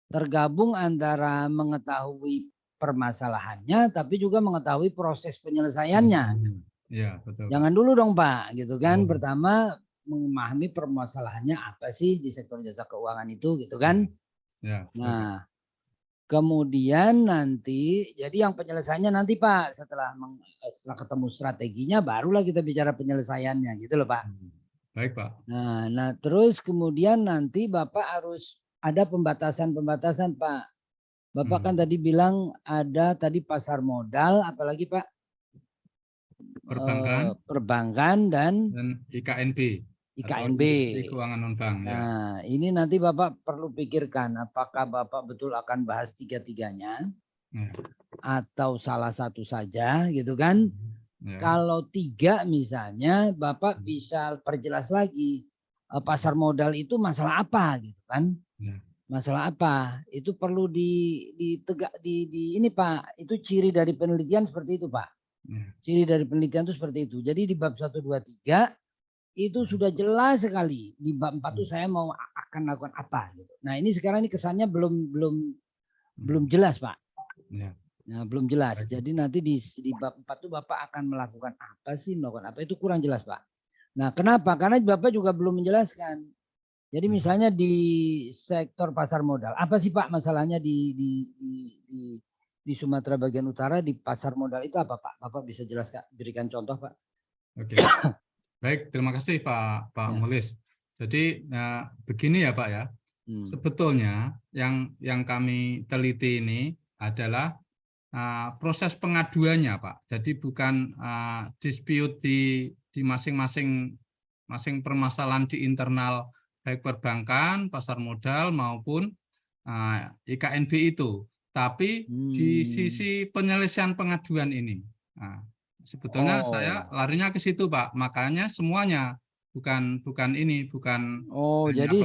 tergabung antara mengetahui permasalahannya, tapi juga mengetahui proses penyelesaiannya. Ya, betul. Jangan dulu dong Pak, gitu kan? Pertama memahami permasalahannya apa sih di sektor jasa keuangan itu, gitu kan? Ya. Nah, kemudian nanti, jadi yang penyelesaiannya nanti Pak, setelah ketemu strateginya, barulah kita bicara penyelesaiannya, gitu loh Pak. Baik Pak. Nah, terus kemudian nanti Bapak harus ada pembatasan-pembatasan Pak. Bapak kan tadi bilang ada tadi pasar modal, apalagi Pak? Perbankan dan IKNB. Atau IKNB. Industri Keuangan Non-Bank. Nah, ini nanti Bapak perlu pikirkan apakah Bapak betul akan bahas tiga-tiganya atau salah satu saja gitu kan. Kalau tiga misalnya Bapak bisa perjelas lagi pasar modal itu masalah apa gitu kan. Masalah apa? Itu perlu ditegak di ini Pak. Itu ciri dari penelitian seperti itu Pak. Ciri dari penelitian itu seperti itu. Jadi di bab 1, 2, 3 itu sudah jelas sekali. Di bab 4 itu saya mau akan lakukan apa gitu. Nah, ini sekarang ini kesannya belum jelas, Pak. Nah, belum jelas. Jadi nanti di bab 4 itu Bapak akan melakukan apa sih? Melakukan apa? Itu kurang jelas, Pak. Nah, kenapa? Karena Bapak juga belum menjelaskan. Jadi misalnya di sektor pasar modal, apa sih Pak masalahnya di Sumatera bagian utara di pasar modal itu apa Pak? Bapak bisa jelaskan, berikan contoh Pak. Oke. Baik, terima kasih Pak Mulis. Jadi begini ya Pak ya. Sebetulnya yang kami teliti ini adalah proses pengaduannya Pak. Jadi bukan dispute di masing-masing permasalahan di internal baik perbankan, pasar modal maupun IKNB itu. Tapi di sisi penyelesaian pengaduan ini. Nah, sebetulnya saya larinya ke situ Pak, makanya semuanya bukan ini, bukan. Jadi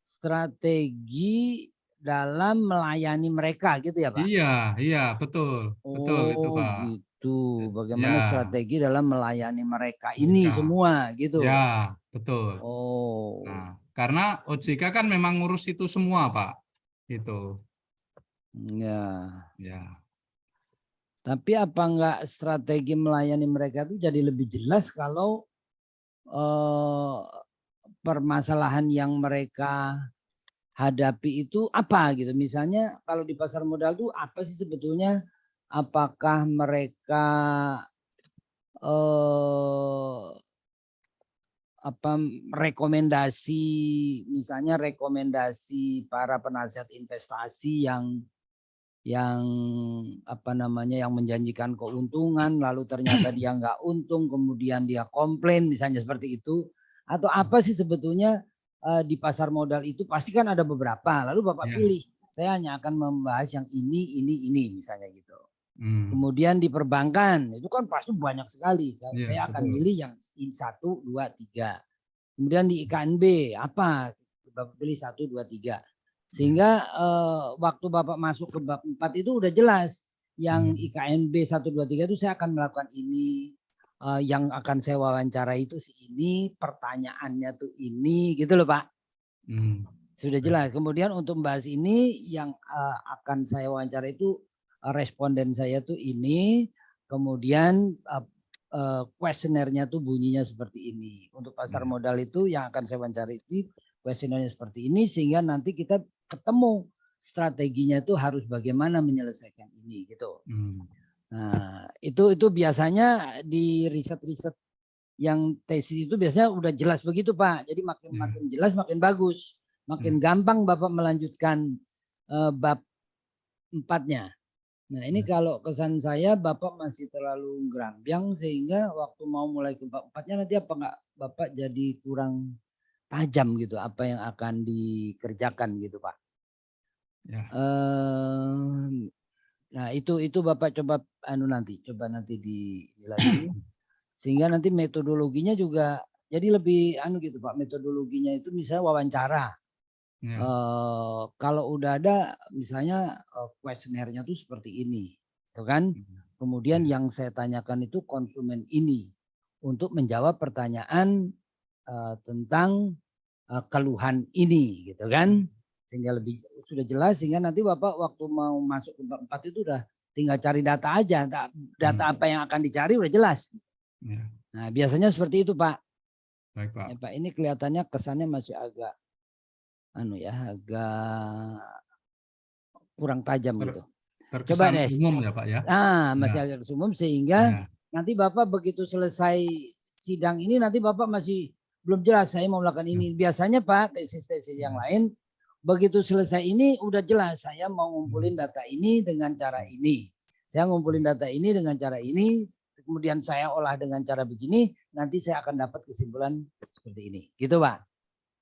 strategi dalam melayani mereka gitu ya Pak? Iya betul, betul itu Pak. Gitu. Bagaimana strategi dalam melayani mereka ini semua gitu? Ya betul. Nah, karena OJK kan memang ngurus itu semua Pak, itu. Ya. Tapi apa enggak strategi melayani mereka itu jadi lebih jelas kalau permasalahan yang mereka hadapi itu apa gitu. Misalnya kalau di pasar modal itu apa sih sebetulnya? Apakah mereka rekomendasi, misalnya rekomendasi para penasihat investasi yang apa namanya yang menjanjikan keuntungan lalu ternyata dia nggak untung kemudian dia komplain misalnya seperti itu, atau apa sih sebetulnya di pasar modal itu pasti kan ada beberapa lalu Bapak pilih saya hanya akan membahas yang ini misalnya gitu. Kemudian di perbankan itu kan pasti banyak sekali saya akan pilih yang 1, 2, 3. Kemudian di IKNB apa Bapak pilih 1, 2, 3. Sehingga waktu Bapak masuk ke bab 4 itu udah jelas. Yang IKNB 1, 2, 3 itu saya akan melakukan ini. Yang akan saya wawancara itu ini. Pertanyaannya tuh ini gitu loh Pak. Sudah jelas. Kemudian untuk membahas ini yang akan saya wawancara itu responden saya tuh ini. Kemudian kuesionernya tuh bunyinya seperti ini. Untuk pasar modal itu yang akan saya wawancara itu kuesionernya seperti ini sehingga nanti kita ketemu strateginya itu harus bagaimana menyelesaikan ini gitu. Nah, itu biasanya di riset-riset yang tesis itu biasanya udah jelas begitu Pak. Jadi makin jelas makin bagus. Makin gampang Bapak melanjutkan bab 4-nya. Nah, ini kalau kesan saya Bapak masih terlalu gerambyang sehingga waktu mau mulai ke bab 4-nya nanti apa enggak Bapak jadi kurang tajam gitu apa yang akan dikerjakan gitu Pak. Nah itu Bapak coba nanti lagi sehingga nanti metodologinya juga jadi lebih gitu Pak, metodologinya itu misalnya wawancara. Kalau udah ada misalnya kuesionernya tuh seperti ini, itu kan. Kemudian yang saya tanyakan itu konsumen ini untuk menjawab pertanyaan tentang keluhan ini gitu kan, sehingga lebih sudah jelas sehingga nanti Bapak waktu mau masuk ke bab 4 itu udah tinggal cari data aja, data apa yang akan dicari udah jelas. Nah biasanya seperti itu Pak. Baik Pak. Ya, Pak ini kelihatannya kesannya masih agak agak kurang tajam gitu. Coba Terkesan deh. umum ya Pak ya. Masih agak umum sehingga nanti Bapak begitu selesai sidang ini nanti Bapak masih belum jelas saya mau melakukan ini. Biasanya Pak tesis-tesis yang lain begitu selesai ini udah jelas saya mau ngumpulin data ini dengan cara ini. Saya ngumpulin data ini dengan cara ini, kemudian saya olah dengan cara begini, nanti saya akan dapat kesimpulan seperti ini. Gitu Pak.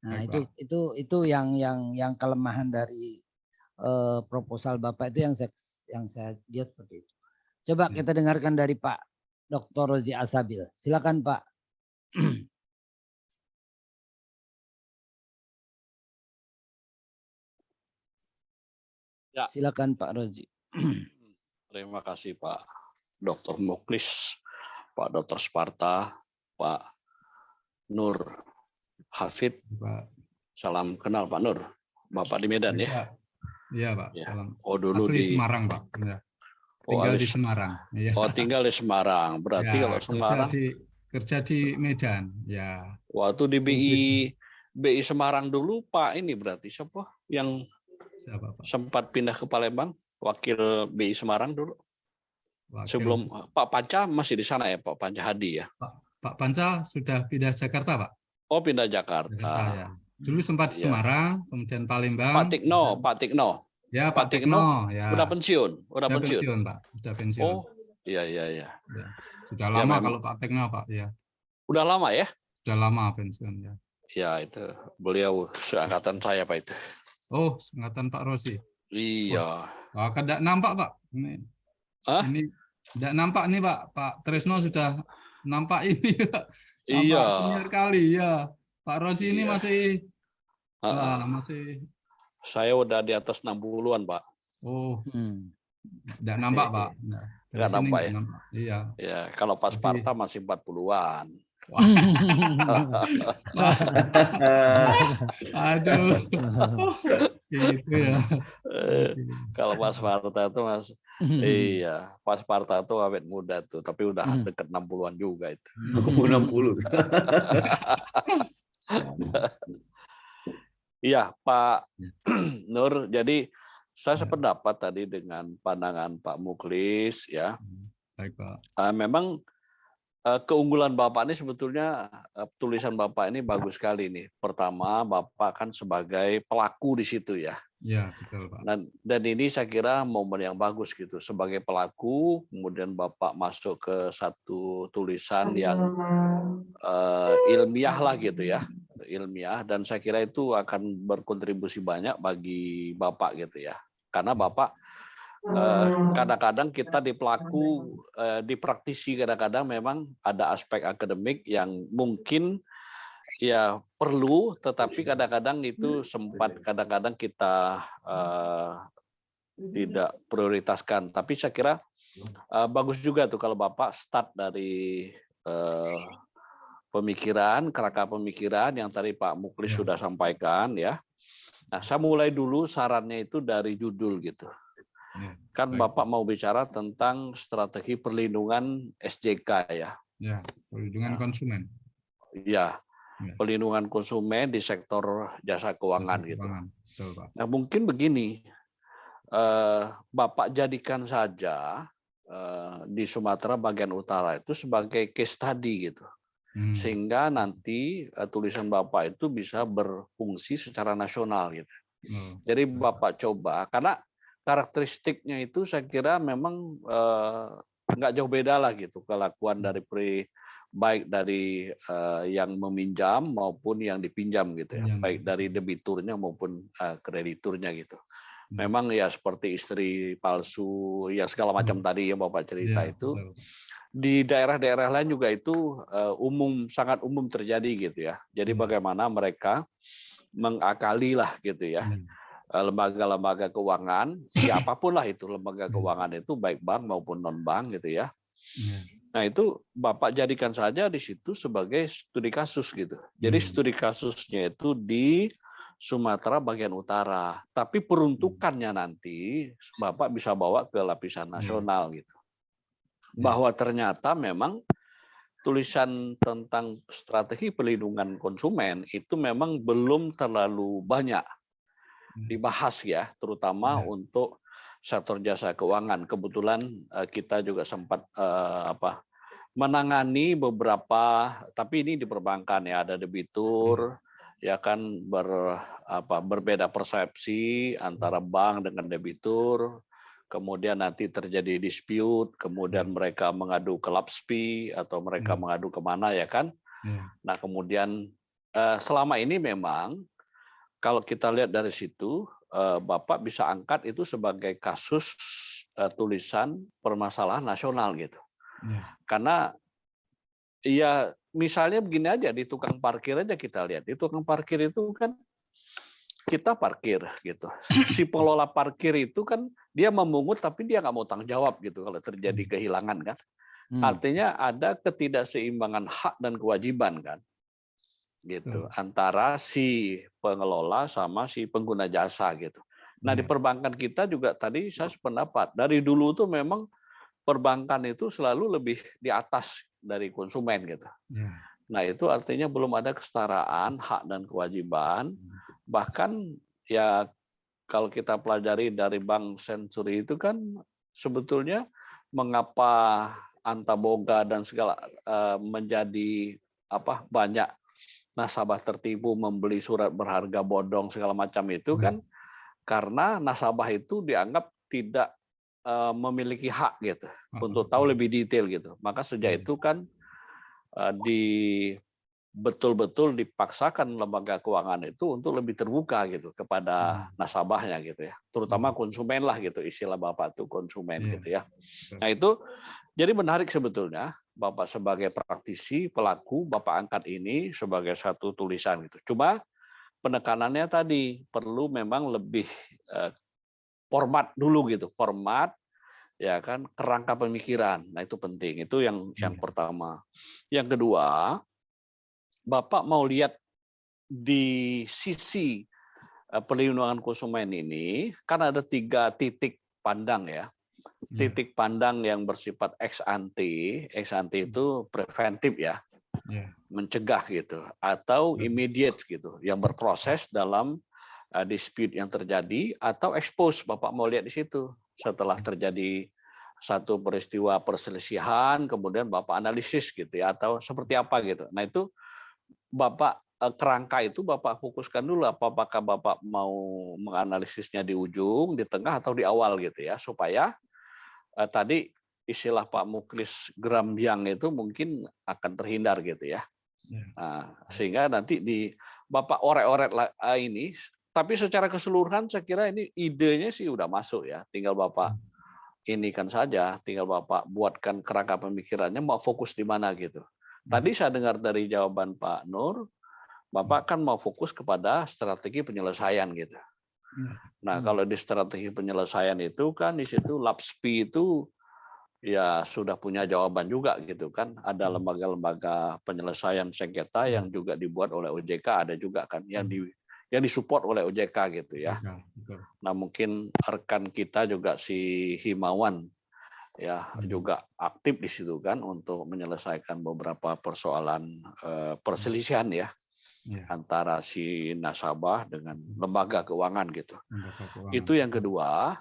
Nah, itu yang kelemahan dari proposal Bapak itu yang saya lihat seperti itu. Coba kita dengarkan dari Pak Dr. Rozi Asabil. Silakan Pak. Ya. Silakan Pak Rozi. Terima kasih Pak Dr. Muklis, Pak Dr. Sparta, Pak Nur Hafid. Salam kenal Pak Nur. Bapak di Medan ya? Iya Pak. Ya. Salam. Oh dulu Asli di Semarang Pak. Ya. Tinggal di Semarang. Ya. Oh tinggal di Semarang. Berarti ya, kalau Semarang kerja di Medan. Ya. Waktu di BI Semarang dulu Pak ini berarti siapa yang siapa, Pak? sempat pindah ke Palembang? Wakil BI Semarang dulu. Wakil. Sebelum Pak Panca masih di sana ya Pak Panca Hadi ya? Pak Panca sudah pindah Jakarta Pak? Oh pindah Jakarta. Ya. Dulu sempat di Semarang, kemudian Palembang. Pak Tikno. Ya Pak Tikno. Ya. Udah pensiun. Udah pensiun Pak. Sudah pensiun. Oh iya. Ya. Sudah lama kalau Pak Tikno Pak ya. Udah lama ya? Sudah lama pensiun ya. Ya itu beliau seangkatan saya Pak itu. Oh seangkatan Pak Rozi. Iya. Oh, kan tidak nampak Pak. Ini tidak nampak nih Pak Tresno sudah nampak ini Pak. Nampak senior kali ya. Pak Rozi ini masih saya udah di atas 60-an Pak. Oh. Tidak nampak Pak. Nggak nampak ya? Nampak. Iya. Ya, kalau pas Sparta masih 40-an. Aduh. Gitu ya. Kalau pas Sparta itu iya, pas Sparta itu awet muda tuh, tapi udah deket 60-an juga itu. Aku mau 60. Iya, Pak Nur. Jadi saya sependapat tadi dengan pandangan Pak Muklis ya. Baik, Pak. Memang keunggulan Bapak ini sebetulnya tulisan Bapak ini bagus sekali nih. Pertama, Bapak kan sebagai pelaku di situ ya. Iya, betul, Pak. Dan ini saya kira momen yang bagus gitu. Sebagai pelaku, kemudian Bapak masuk ke satu tulisan yang ilmiah lah gitu ya. Ilmiah, dan saya kira itu akan berkontribusi banyak bagi Bapak gitu ya. Karena Bapak kadang-kadang kita di pelaku, di praktisi kadang-kadang memang ada aspek akademik yang mungkin ya perlu, tetapi kadang-kadang itu sempat kadang-kadang kita tidak prioritaskan. Tapi saya kira bagus juga tuh kalau Bapak start dari pemikiran, kerangka pemikiran yang tadi Pak Muklis sudah sampaikan ya. Nah, saya mulai dulu sarannya itu dari judul gitu. Kan Bapak mau bicara tentang strategi perlindungan SJK ya. Ya, perlindungan konsumen. Ya, perlindungan konsumen di sektor jasa keuangan gitu. Betul, Pak. Nah, mungkin begini, Bapak jadikan saja di Sumatera bagian utara itu sebagai case study gitu. Sehingga nanti tulisan Bapak itu bisa berfungsi secara nasional gitu. Jadi Bapak coba, karena karakteristiknya itu saya kira memang nggak jauh beda lah gitu kelakuan dari baik dari yang meminjam maupun yang dipinjam gitu ya, baik dari debiturnya maupun krediturnya gitu. Memang ya seperti istri palsu ya segala macam tadi yang Bapak cerita itu di daerah-daerah lain juga itu sangat umum terjadi gitu ya. Jadi bagaimana mereka mengakali lah gitu ya. Lembaga-lembaga keuangan, siapapun lah itu lembaga keuangan itu, baik bank maupun non-bank gitu ya. Nah itu Bapak jadikan saja di situ sebagai studi kasus gitu. Jadi studi kasusnya itu di Sumatera bagian utara, tapi peruntukannya nanti Bapak bisa bawa ke lapisan nasional gitu. Bahwa ternyata memang tulisan tentang strategi perlindungan konsumen itu memang belum terlalu banyak dibahas ya, terutama untuk sektor jasa keuangan. Kebetulan kita juga sempat menangani beberapa, tapi ini di perbankan ya, ada debitur ya kan berbeda persepsi antara bank dengan debitur. Kemudian nanti terjadi dispute, kemudian mereka mengadu ke LAPSPI atau mereka mengadu kemana ya kan. Nah kemudian selama ini memang kalau kita lihat dari situ, Bapak bisa angkat itu sebagai kasus tulisan permasalahan nasional gitu. Karena ya misalnya begini aja, di tukang parkir aja kita lihat. Di tukang parkir itu kan kita parkir gitu. Si pengelola parkir itu kan dia memungut tapi dia nggak mau tanggung jawab gitu kalau terjadi kehilangan kan. Artinya ada ketidakseimbangan hak dan kewajiban kan. Gitu antara si pengelola sama si pengguna jasa gitu. Nah, di perbankan kita juga tadi saya sependapat. Dari dulu tuh memang perbankan itu selalu lebih di atas dari konsumen gitu. Nah, itu artinya belum ada kesetaraan hak dan kewajiban. Bahkan ya kalau kita pelajari dari Bank Century itu kan sebetulnya mengapa Antaboga dan segala menjadi banyak nasabah tertipu membeli surat berharga bodong segala macam itu kan karena nasabah itu dianggap tidak memiliki hak gitu untuk tahu lebih detail gitu. Maka sejak itu kan betul-betul dipaksakan lembaga keuangan itu untuk lebih terbuka gitu kepada nasabahnya gitu ya, terutama konsumen lah gitu, istilah Bapak itu konsumen gitu ya. Nah itu jadi menarik sebetulnya Bapak sebagai praktisi pelaku Bapak angkat ini sebagai satu tulisan gitu. Cuma penekanannya tadi perlu memang lebih format dulu gitu, format ya kan, kerangka pemikiran. Nah itu penting, itu yang pertama. Yang kedua, Bapak mau lihat di sisi perlindungan konsumen ini kan ada 3 titik pandang ya. Titik pandang yang bersifat ex ante itu preventif ya, mencegah gitu, atau immediate gitu, yang berproses dalam dispute yang terjadi, atau expose, Bapak mau lihat di situ setelah terjadi satu peristiwa perselisihan, kemudian Bapak analisis gitu ya, atau seperti apa gitu. Nah itu Bapak kerangka itu Bapak fokuskan dulu, apakah Bapak mau menganalisisnya di ujung, di tengah, atau di awal gitu ya, supaya tadi istilah Pak Muklis Grambyang itu mungkin akan terhindar gitu ya. Nah, sehingga nanti di Bapak oret-oret ini, tapi secara keseluruhan saya kira ini idenya sih udah masuk ya, tinggal Bapak ini kan saja, tinggal Bapak buatkan kerangka pemikirannya mau fokus di mana gitu. Tadi saya dengar dari jawaban Pak Nur, Bapak kan mau fokus kepada strategi penyelesaian gitu. Nah, kalau di strategi penyelesaian itu kan di situ LAPSPI itu ya sudah punya jawaban juga gitu kan. Ada lembaga-lembaga penyelesaian sengketa yang juga dibuat oleh OJK, ada juga kan yang disupport oleh OJK gitu ya. Nah, mungkin rekan kita juga si Himawan ya juga aktif di situ kan untuk menyelesaikan beberapa persoalan perselisihan ya antara si nasabah dengan lembaga keuangan gitu. Itu yang kedua.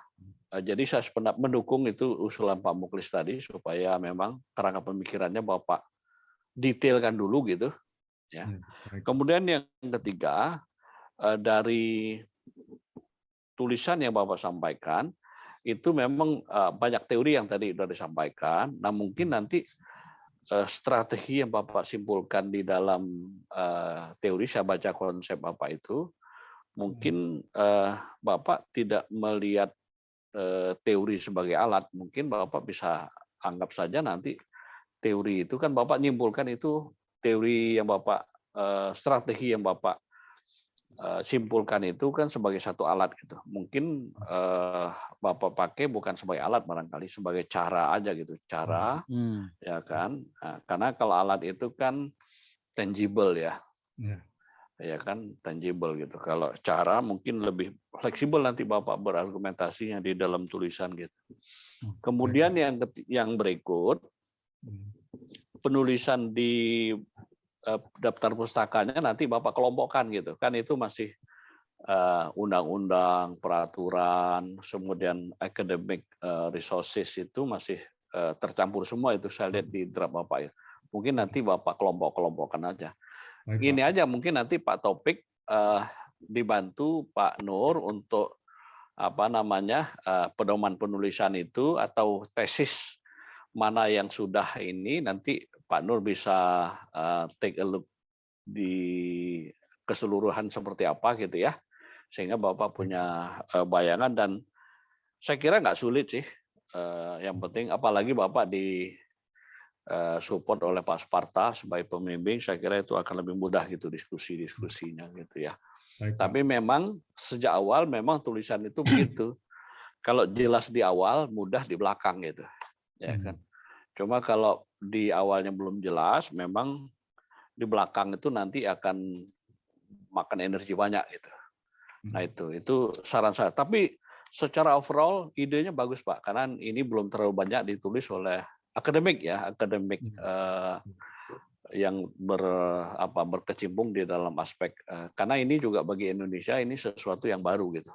Jadi saya sependapat mendukung itu usulan Pak Muklis tadi supaya memang kerangka pemikirannya Bapak detailkan dulu gitu ya. Kemudian yang ketiga, dari tulisan yang Bapak sampaikan itu memang banyak teori yang tadi sudah disampaikan. Nah, mungkin nanti strategi yang Bapak simpulkan di dalam teori, saya baca konsep Bapak itu, mungkin Bapak tidak melihat teori sebagai alat. Mungkin Bapak bisa anggap saja nanti teori itu kan Bapak nyimpulkan itu teori yang Bapak strategi yang Bapak simpulkan itu kan sebagai satu alat gitu. Mungkin Bapak pakai bukan sebagai alat, barangkali sebagai cara aja gitu, cara ya kan. Nah, karena kalau alat itu kan tangible ya. Ya kan, tangible gitu. Kalau cara mungkin lebih fleksibel nanti Bapak berargumentasinya di dalam tulisan gitu. Kemudian yang berikut penulisan di daftar pustakanya nanti Bapak kelompokkan gitu. Kan itu masih undang-undang, peraturan, kemudian academic resources itu masih tercampur semua itu saya lihat di draft Bapak ya. Mungkin nanti Bapak kelompok-kelompokkan aja. Baik, Ini Pak. aja mungkin nanti Pak Topik dibantu Pak Nur untuk pedoman penulisan itu atau tesis mana yang sudah ini nanti Pak Nur bisa take a look di keseluruhan seperti apa gitu ya, sehingga Bapak punya bayangan dan saya kira nggak sulit sih. Yang penting apalagi Bapak di support oleh Pak Sparta sebagai pembimbing, saya kira itu akan lebih mudah gitu diskusinya gitu ya. Baik, Pak. Tapi memang sejak awal memang tulisan itu begitu. Kalau jelas di awal, mudah di belakang gitu. Ya kan. Cuma kalau di awalnya belum jelas, memang di belakang itu nanti akan makan energi banyak gitu. Nah itu saran saya. Tapi secara overall idenya bagus Pak, karena ini belum terlalu banyak ditulis oleh akademik ya, akademik yang berkecimpung di dalam aspek karena ini juga bagi Indonesia ini sesuatu yang baru gitu.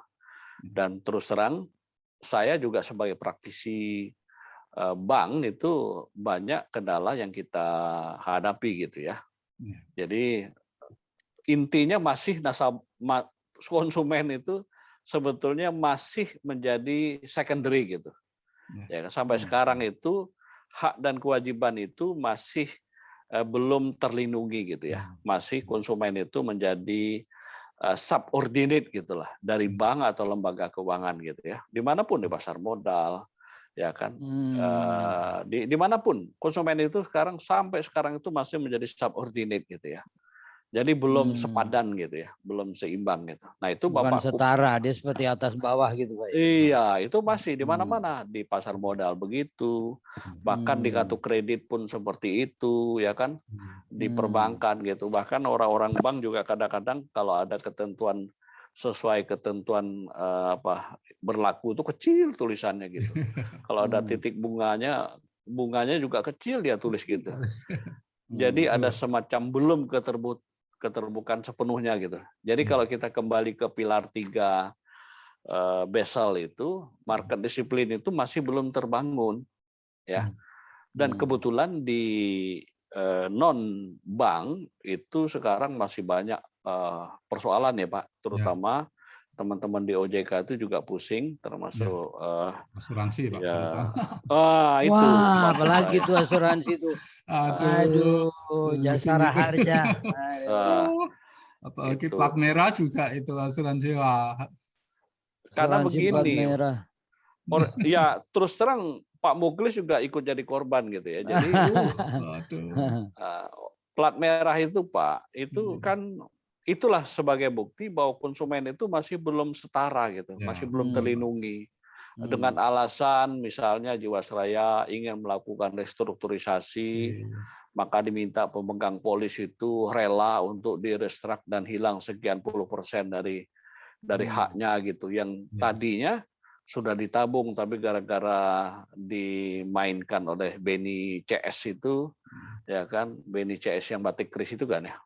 Dan terus terang saya juga sebagai praktisi bank itu banyak kendala yang kita hadapi gitu ya. Jadi intinya masih konsumen itu sebetulnya masih menjadi secondary gitu. Ya, sampai sekarang itu hak dan kewajiban itu masih belum terlindungi gitu ya. Masih konsumen itu menjadi subordinate gitulah dari bank atau lembaga keuangan gitu ya. Dimanapun di pasar modal, ya kan. Dimanapun konsumen itu sampai sekarang itu masih menjadi subordinate gitu ya. Jadi belum sepadan gitu ya, belum seimbang gitu. Nah itu bukan Bapak setara, dia seperti atas bawah gitu Pak. Iya, itu masih di mana-mana di pasar modal begitu, bahkan di kartu kredit pun seperti itu, ya kan, di perbankan gitu. Bahkan orang-orang bank juga kadang-kadang kalau ada ketentuan sesuai ketentuan berlaku itu kecil tulisannya gitu. Kalau ada titik bunganya juga kecil dia tulis gitu. Jadi ada semacam belum keterbukaan sepenuhnya gitu. Jadi kalau kita kembali ke pilar 3 Basel itu market disiplin itu masih belum terbangun ya. Dan kebetulan di non bank itu sekarang masih banyak persoalan ya Pak, terutama teman-teman di OJK itu juga pusing termasuk asuransi Pak. Itu wah apalagi itu asuransi itu. Aduh, jasara harja. Apalagi plat merah juga itu asuransi Pak. Karena begini, ya terus terang Pak Muklis juga ikut jadi korban gitu ya. Jadi plat merah itu Pak, itu kan itulah sebagai bukti bahwa konsumen itu masih belum setara gitu, masih belum terlindungi. Dengan alasan misalnya Jiwasraya ingin melakukan restrukturisasi, maka diminta pemegang polis itu rela untuk direstruct dan hilang sekian puluh % dari haknya gitu, yang tadinya sudah ditabung tapi gara-gara dimainkan oleh Beni CS itu, ya kan, Beni CS yang batik kris itu kan ya.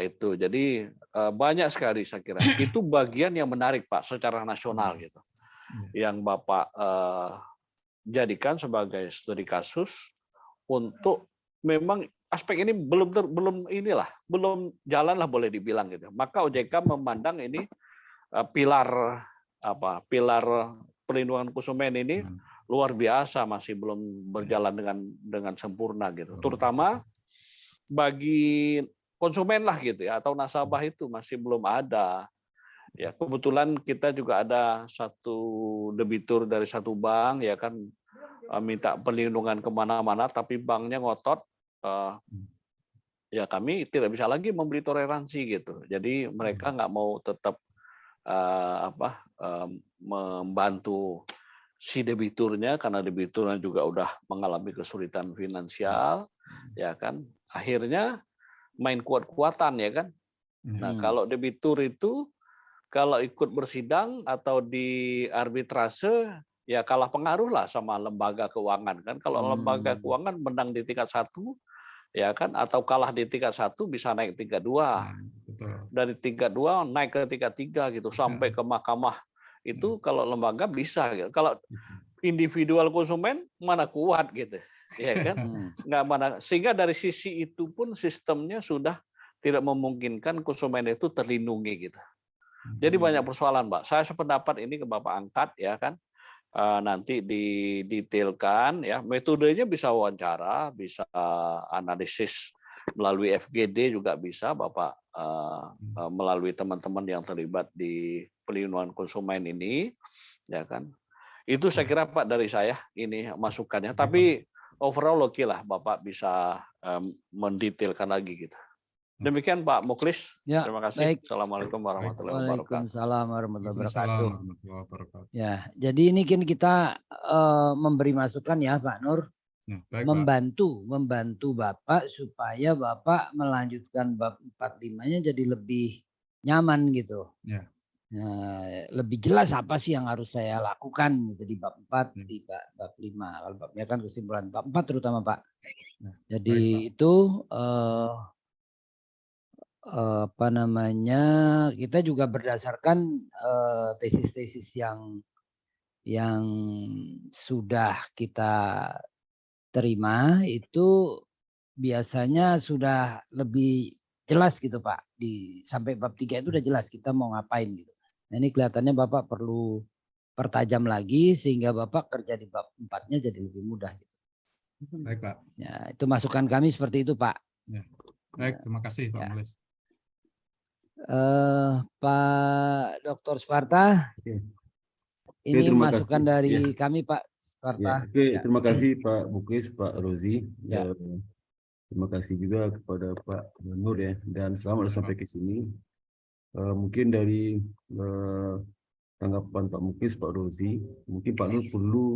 Itu jadi banyak sekali saya kira. Itu bagian yang menarik Pak secara nasional gitu. Yang Bapak jadikan sebagai studi kasus untuk memang aspek ini belum jalan lah boleh dibilang gitu. Maka OJK memandang ini pilar perlindungan konsumen ini luar biasa, masih belum berjalan dengan sempurna gitu. Terutama bagi konsumen lah gitu ya, atau nasabah itu masih belum ada. Ya, kebetulan kita juga ada satu debitur dari satu bank ya kan, minta perlindungan kemana-mana, tapi banknya ngotot, ya kami tidak bisa lagi memberi toleransi gitu. Jadi mereka nggak mau tetap membantu si debiturnya karena debiturnya juga udah mengalami kesulitan finansial, ya kan. Akhirnya main kuat-kuatan ya kan. Nah kalau debitur itu kalau ikut bersidang atau di arbitrase ya kalah pengaruh lah sama lembaga keuangan kan. Kalau lembaga keuangan menang di tingkat 1 ya kan, atau kalah di tingkat 1 bisa naik tingkat 2 Betul. Dari tingkat 2 naik ke tingkat 3 gitu sampai ke mahkamah. Itu kalau lembaga bisa gitu. Kalau individual konsumen mana kuat gitu. Ya kan? Nggak mana, sehingga dari sisi itu pun sistemnya sudah tidak memungkinkan konsumen itu terlindungi gitu. Jadi banyak persoalan, Pak. Saya sependapat ini ke Bapak angkat ya kan. Nanti didetailkan ya, metodenya bisa wawancara, bisa analisis melalui FGD juga bisa Bapak melalui teman-teman yang terlibat di pelindungan konsumen ini ya kan. Itu saya kira Pak dari saya ini masukannya. Tapi overall oke lah Bapak bisa mendetailkan lagi gitu. Demikian Pak Muklis. Ya, Terima kasih. baik. Assalamualaikum warahmatullahi wabarakatuh. Waalaikumsalam warahmatullahi wabarakatuh. Wabarakatuh. Ya, jadi ini kan kita memberi masukan ya Pak Nur, Ya, baik, Pak. membantu Bapak supaya Bapak melanjutkan bab 45-nya jadi lebih nyaman gitu. Ya. Nah, lebih jelas apa sih yang harus saya lakukan gitu di bab 4, di bab 5. Kalau babnya kan kesimpulan bab 4 terutama Pak. Jadi baik, Pak. itu apa namanya, kita juga berdasarkan tesis-tesis yang sudah kita terima itu biasanya sudah lebih jelas gitu Pak. Sampai bab 3 itu udah jelas kita mau ngapain gitu. Nah, ini kelihatannya Bapak perlu pertajam lagi sehingga Bapak kerja di bab 4-nya jadi lebih mudah gitu. Baik, Pak. Ya, itu masukan kami seperti itu Pak. Ya. Baik, terima kasih Pak Mulis. Pak Dr. Sparta, ini terima masukan kasih. dari kami Pak Sparta. Terima kasih Pak Muklis, Pak Rozi. Ya. Terima kasih juga kepada Pak Nur ya, dan selamat sampai ke sini. Mungkin dari tanggapan Pak Muklis, Pak Rozi, mungkin Pak Nur perlu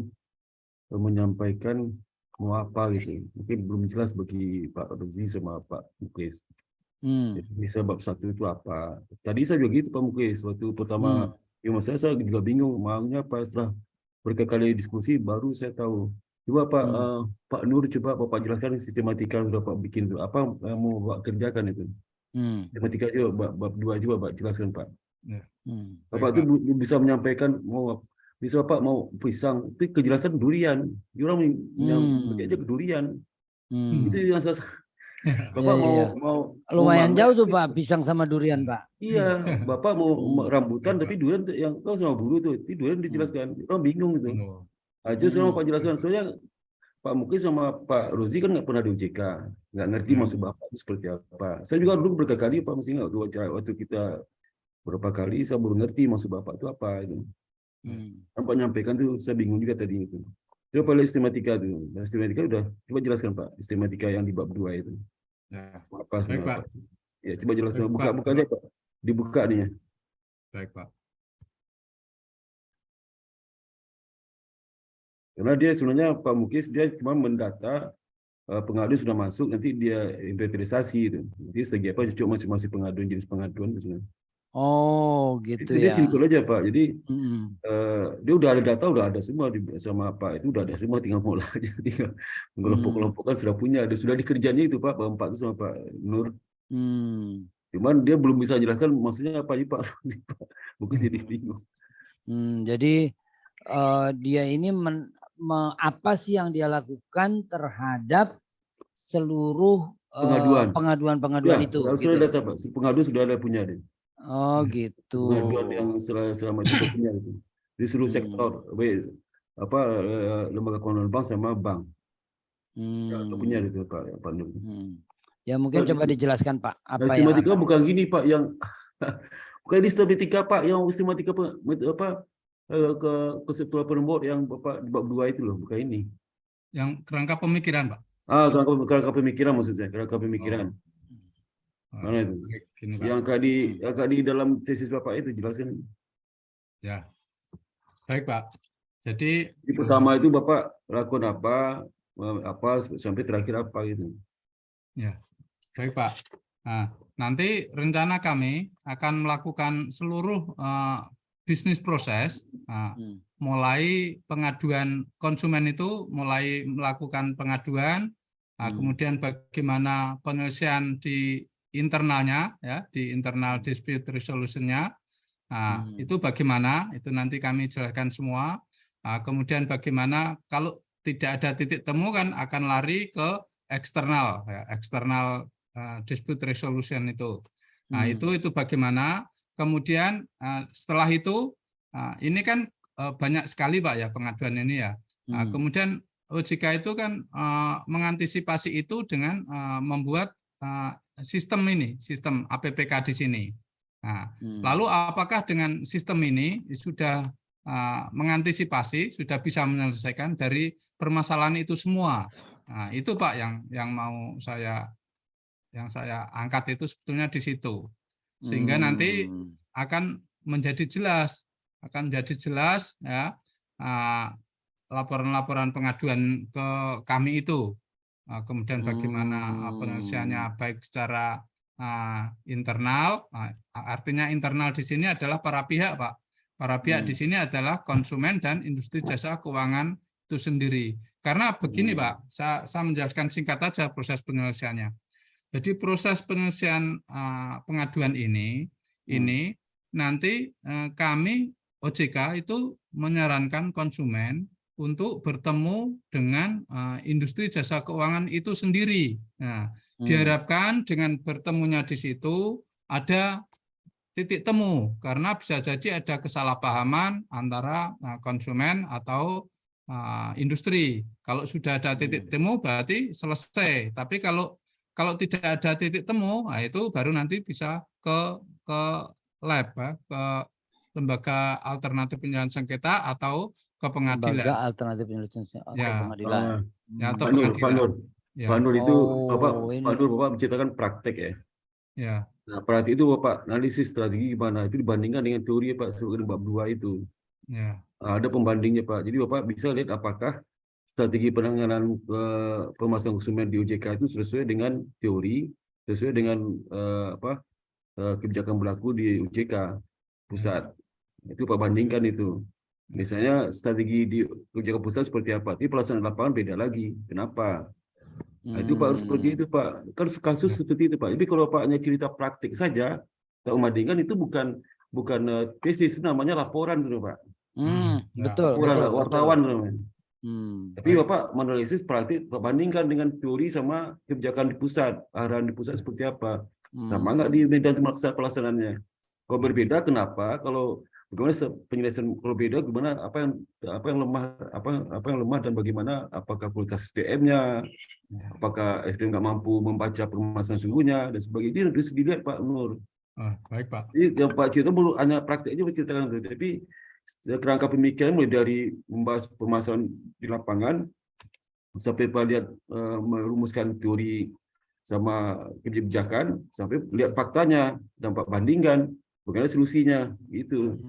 menyampaikan mau apa gitu. Mungkin belum jelas bagi Pak Rozi sama Pak Muklis. Jadi sebab satu itu apa? Tadi saya juga gitu Pak Muklis, waktu pertama saya juga bingung maunya apa. Setelah berkali-kali diskusi baru saya tahu. Coba Pak Nur, coba Bapak jelaskan sistematika yang sudah Pak bikin itu. Apa yang mau Bapak kerjakan itu? Sistematika juga bab 2 juga Pak jelaskan Pak. Bapak itu bisa menyampaikan bisa Bapak mau pisang, tapi kejelasan durian. Orang yang aja ke durian. Itu yang saya Bapak mau lumayan jauh tuh Pak, pisang sama durian Pak. Iya, Bapak mau rambutan tapi durian yang kau sama bulu tuh, itu durian dijelaskan. Orang bingung gitu. Aja sekarang Pak jelaskan. Soalnya Pak Muklis sama Pak Rozi kan nggak pernah di OJK, nggak ngerti maksud Bapak itu seperti apa. Saya juga dulu berkali-kali Pak, mesti nggak waktu kita berapa kali saya baru ngerti maksud Bapak itu apa itu. Bapak nyampaikan tuh saya bingung juga tadi itu. Coba pada sistematika tuh, sistematika udah coba jelaskan Pak, sistematika yang di bab 2 itu. Apa sebenarnya Pak? Ya coba jelaskan, buka aja Pak, dibuka nih ya. Baik Pak. Karena dia sebenarnya Pak Muklis dia cuma mendata pengadu sudah masuk, nanti dia inventarisasi itu. Jadi segi apa cuma masing-masing pengaduan, jenis pengaduan itu sebenarnya. Oh gitu itu ya. Dia simpel aja Pak. Jadi dia udah ada data, udah ada semua sama Pak itu udah ada semua, tinggal mau aja, tinggal kelompok-kelompok kan sudah punya, sudah dikerjanya itu Pak, Pak itu sama Pak Nur. Cuman dia belum bisa jelaskan maksudnya apa Pak. Mungkin jadi bingung. Jadi dia ini apa sih yang dia lakukan terhadap seluruh pengaduan itu? Sudah ada data Pak, pengaduan sudah ada punya deh. Oh gitu. Pengaduan yang selama itu punya itu di seluruh sektor, lembaga keuangan bank sama bank. Punya itu Pak Nur. Ya mungkin coba dijelaskan Pak. Apa sistematika bukan gini Pak, yang bukan di sistematika Pak, yang sistematika konseptual penembok yang Bapak di bab 2 itu loh, bukan ini. Yang kerangka pemikiran Pak. Kerangka pemikiran maksud saya, kerangka pemikiran. Mana itu? Yang agak di dalam tesis Bapak itu jelaskan. Ya. Baik Pak. Jadi pertama itu Bapak lakukan apa sampai terakhir apa gitu. Ya. Baik Pak. Nah, nanti rencana kami akan melakukan seluruh bisnis proses, mulai pengaduan konsumen itu, mulai melakukan pengaduan, kemudian bagaimana penyelesaian di internalnya, ya, di internal dispute resolution-nya. Nah, itu bagaimana? Itu nanti kami jelaskan semua. Nah, kemudian bagaimana kalau tidak ada titik temu kan akan lari ke eksternal, ya, eksternal dispute resolution itu. Nah, itu bagaimana? Kemudian setelah itu, ini kan banyak sekali Pak ya pengaduan ini ya. Nah, kemudian OJK itu kan mengantisipasi itu dengan membuat sistem ini, sistem APPK di sini. Nah, lalu apakah dengan sistem ini sudah mengantisipasi, sudah bisa menyelesaikan dari permasalahan itu semua? Nah, itu Pak yang mau saya angkat itu sebetulnya di situ. Sehingga nanti akan menjadi jelas ya laporan-laporan pengaduan ke kami itu. Kemudian bagaimana penyelesaiannya baik secara internal, artinya internal di sini adalah para pihak, Pak. Para pihak di sini adalah konsumen dan industri jasa keuangan itu sendiri. Karena begini, Pak, saya menjelaskan singkat saja proses penyelesaiannya. Jadi proses penyelesaian pengaduan ini nanti kami OJK itu menyarankan konsumen untuk bertemu dengan industri jasa keuangan itu sendiri. Nah, diharapkan dengan bertemunya di situ ada titik temu, karena bisa jadi ada kesalahpahaman antara konsumen atau industri. Kalau sudah ada titik temu berarti selesai. Tapi kalau tidak ada titik temu, nah itu baru nanti bisa ke lab, ya, ke lembaga alternatif penyelesaian sengketa atau ke pengadilan. Lembaga alternatif penyelesaian sengketa atau pengadilan. Ya, atau Pak Nur, pengadilan. Ya. Pak Nur itu Pak ini. Nur Bapak menceritakan praktek ya. Ya. Nah, praktek itu Bapak analisis strategi gimana? Itu dibandingkan dengan teori Pak sebelum bab 2 itu. Ya. Ada pembandingnya Pak. Jadi Bapak bisa lihat apakah strategi penanganan permasalahan konsumen di OJK itu sesuai dengan teori, sesuai dengan kebijakan berlaku di OJK pusat. Itu Pak bandingkan itu. Misalnya strategi di kebijakan pusat seperti apa, tapi pelaksanaan lapangan beda lagi. Kenapa? Nah, itu Pak harus seperti itu Pak. Kan kasus seperti itu Pak. Jadi kalau Pak hanya cerita praktik saja, tak membandingkan itu bukan tesis, namanya laporan gitu Pak. Betul. Laporan betul, wartawan betul. namanya. Tapi Bapak menanalisis praktik, Pak bandingkan dengan teori sama kebijakan di pusat, arahan di pusat seperti apa. Sama nggak di medan pelaksanaannya? Kalau berbeda, kenapa? Kalau bagaimana penyelesaian kalau beda, gimana apa yang lemah dan bagaimana? Apakah kualitas SDM-nya? Apakah SDM nggak mampu membaca permasalahan sungguhnya dan sebagainya? Itu harus dilihat Pak Nur. Baik Pak. Jadi yang Pak cerita baru hanya praktik aja menceritakan itu, tapi kerangka pemikiran mulai dari membahas permasalahan di lapangan sampai Pak lihat merumuskan teori sama kebijakan sampai lihat faktanya dan Pak bandingkan bagaimana solusinya gitu.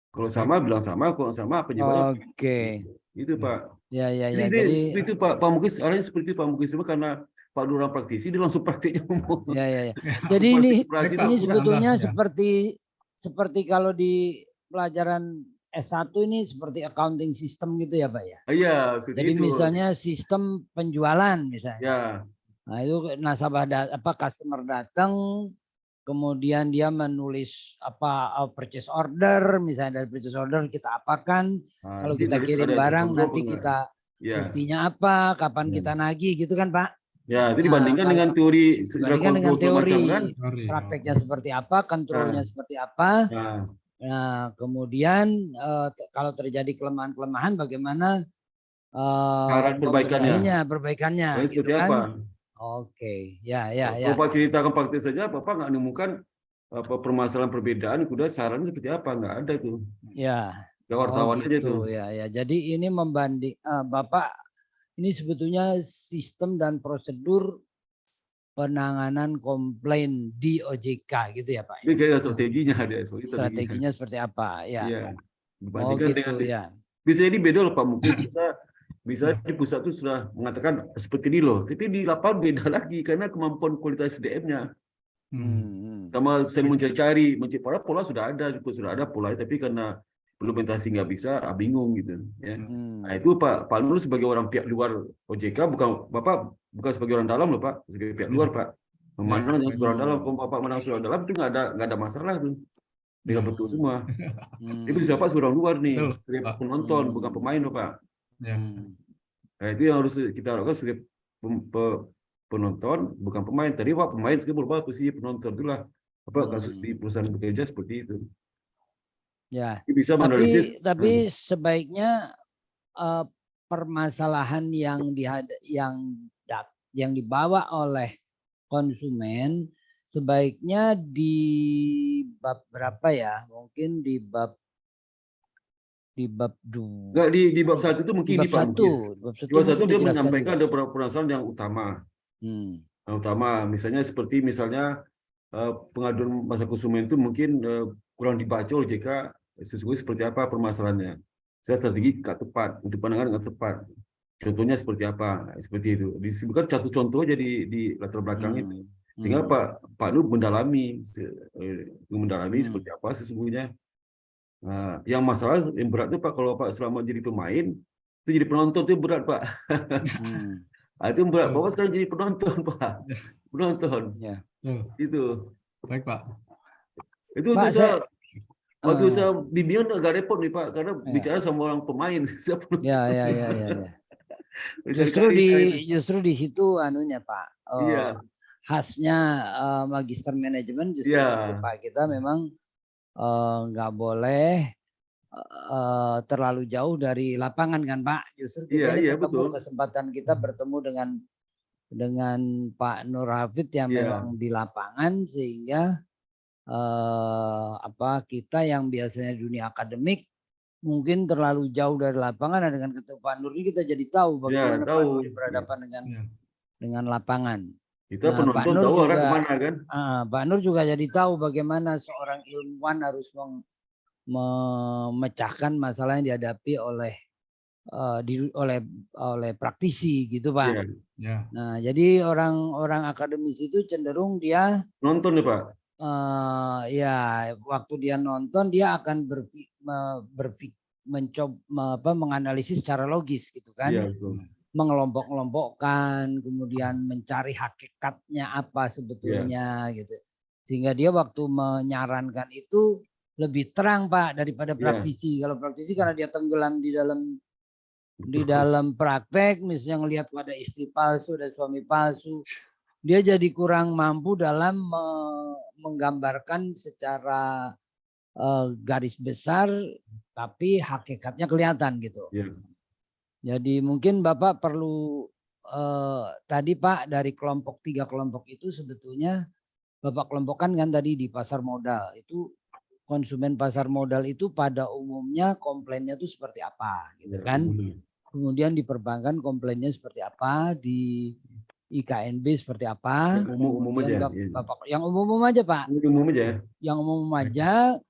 Kalau sama bilang sama, kalau sama apa jawabannya? Oke. Itu Pak. Ya. Jadi itu Pak Muklis arahnya seperti itu Pak Muklis karena Pak Nur orang praktisi dia langsung praktiknya ngomong. Ya. Jadi ini sebetulnya seperti kalau di pelajaran S1 ini seperti accounting system gitu ya Pak ya. Iya, jadi itu. Misalnya sistem penjualan misalnya. Ya. Nah, itu nasabah customer datang kemudian dia menulis purchase order, misalnya dari purchase order kita apakan, kalau kita kirim barang nanti kita buktinya apa, kapan kita nagih gitu kan Pak. Ya, itu dibandingkan dengan teori, kan? Prakteknya seperti apa, kontrolnya seperti apa. Nah, kemudian kalau terjadi kelemahan-kelemahan bagaimana perbaikannya gitu kan. Apa? Oke, ya. Kalau Pak ceritakan praktik saja, Bapak nggak menemukan permasalahan perbedaan, kuda saran seperti apa, nggak ada itu. Ya. Wartawan aja tuh. Ya. Jadi ini membanding, Bapak ini sebetulnya sistem dan prosedur penanganan komplain di OJK gitu ya Pak. Ini kayak strateginya ada. Strateginya seperti apa? Ya. Dibandingkan dengan ya. Bisa jadi beda loh Pak, mungkin bisa di pusat itu sudah mengatakan seperti ini loh, tapi di lapangan beda lagi karena kemampuan kualitas SDM-nya. Sama saya mencari pola sudah ada pola, tapi karena implementasi nggak bisa, bingung gitu. Ya. Nah itu Pak Nur sebagai orang pihak luar OJK, Bapak bukan sebagai orang dalam loh Pak, sebagai pihak luar Pak. Memandang yang sekolah dalam, kalau Bapak menang sekolah dalam itu nggak ada masalah tuh. Tinggal betul semua. Itu bisa Pak seorang luar nih, sebagai penonton bukan pemain Pak. Nah, itu yang harus kita lakukan sebagai penonton bukan pemain. Tadi Pak pemain sekarang Pak posisi penonton, itulah apa kasus di perusahaan bekerja seperti itu. Ya. Bisa menganalisis. Tapi sebaiknya permasalahan yang dibawa oleh konsumen sebaiknya di bab berapa ya? Mungkin di bab 2. Enggak, di bab 1 itu mungkin di bab 1. Bab 1 dia menyampaikan ada permasalahan yang utama. Yang utama misalnya seperti pengaduan masa konsumen itu mungkin kurang dibaca oleh JK sesungguhnya seperti apa permasalahannya. Strategi nggak tepat, untuk pandangan nggak tepat. Contohnya seperti apa? Nah, seperti itu. Disebutkan satu contoh aja di latar belakang itu. Sehingga Pak Nur mendalami seperti apa sesungguhnya. Nah, yang masalah yang berat itu Pak, kalau Pak selama jadi pemain, itu jadi penonton itu berat Pak. Nah, itu berat. Bapak sekarang jadi penonton Pak. Penonton. Ya. Itu. Baik Pak. Itu Pak, waktu saya bimbingan agak repot nih Pak, karena bicara sama orang pemain. Ya. Justru di situ anunya Pak. Khasnya magister manajemen justru Pak, kita memang nggak boleh terlalu jauh dari lapangan kan Pak. Justru kita kesempatan kita bertemu dengan Pak Nur Hafid yang memang di lapangan, sehingga kita yang biasanya dunia akademik mungkin terlalu jauh dari lapangan, dan dengan ketemu Pak Nur ini kita jadi tahu bagaimana Pak Nur berhadapan dengan lapangan. Kita penonton tahu arah kemana kan? Pak Nur juga jadi tahu bagaimana seorang ilmuwan harus memecahkan masalah yang dihadapi oleh praktisi gitu Pak. Nah, jadi orang akademisi itu cenderung dia nonton ya Pak. Waktu dia nonton dia akan mencoba menganalisis secara logis gitu kan. Mengelompok-kelompokkan, kemudian mencari hakikatnya apa sebetulnya gitu. Sehingga dia waktu menyarankan itu lebih terang Pak daripada praktisi. Kalau praktisi karena dia tenggelam di dalam praktek, misalnya ngelihat ada istri palsu, ada suami palsu, dia jadi kurang mampu dalam menggambarkan secara garis besar, tapi hakikatnya kelihatan gitu. Jadi mungkin Bapak perlu tadi Pak, dari 3 kelompok itu sebetulnya Bapak kelompokkan kan tadi di pasar modal. Itu konsumen pasar modal itu pada umumnya komplainnya itu seperti apa gitu kan. Kemudian di perbankan komplainnya seperti apa, di IKNB seperti apa. Umum aja. Bapak yang umum aja Pak. Umum aja. Yang umum aja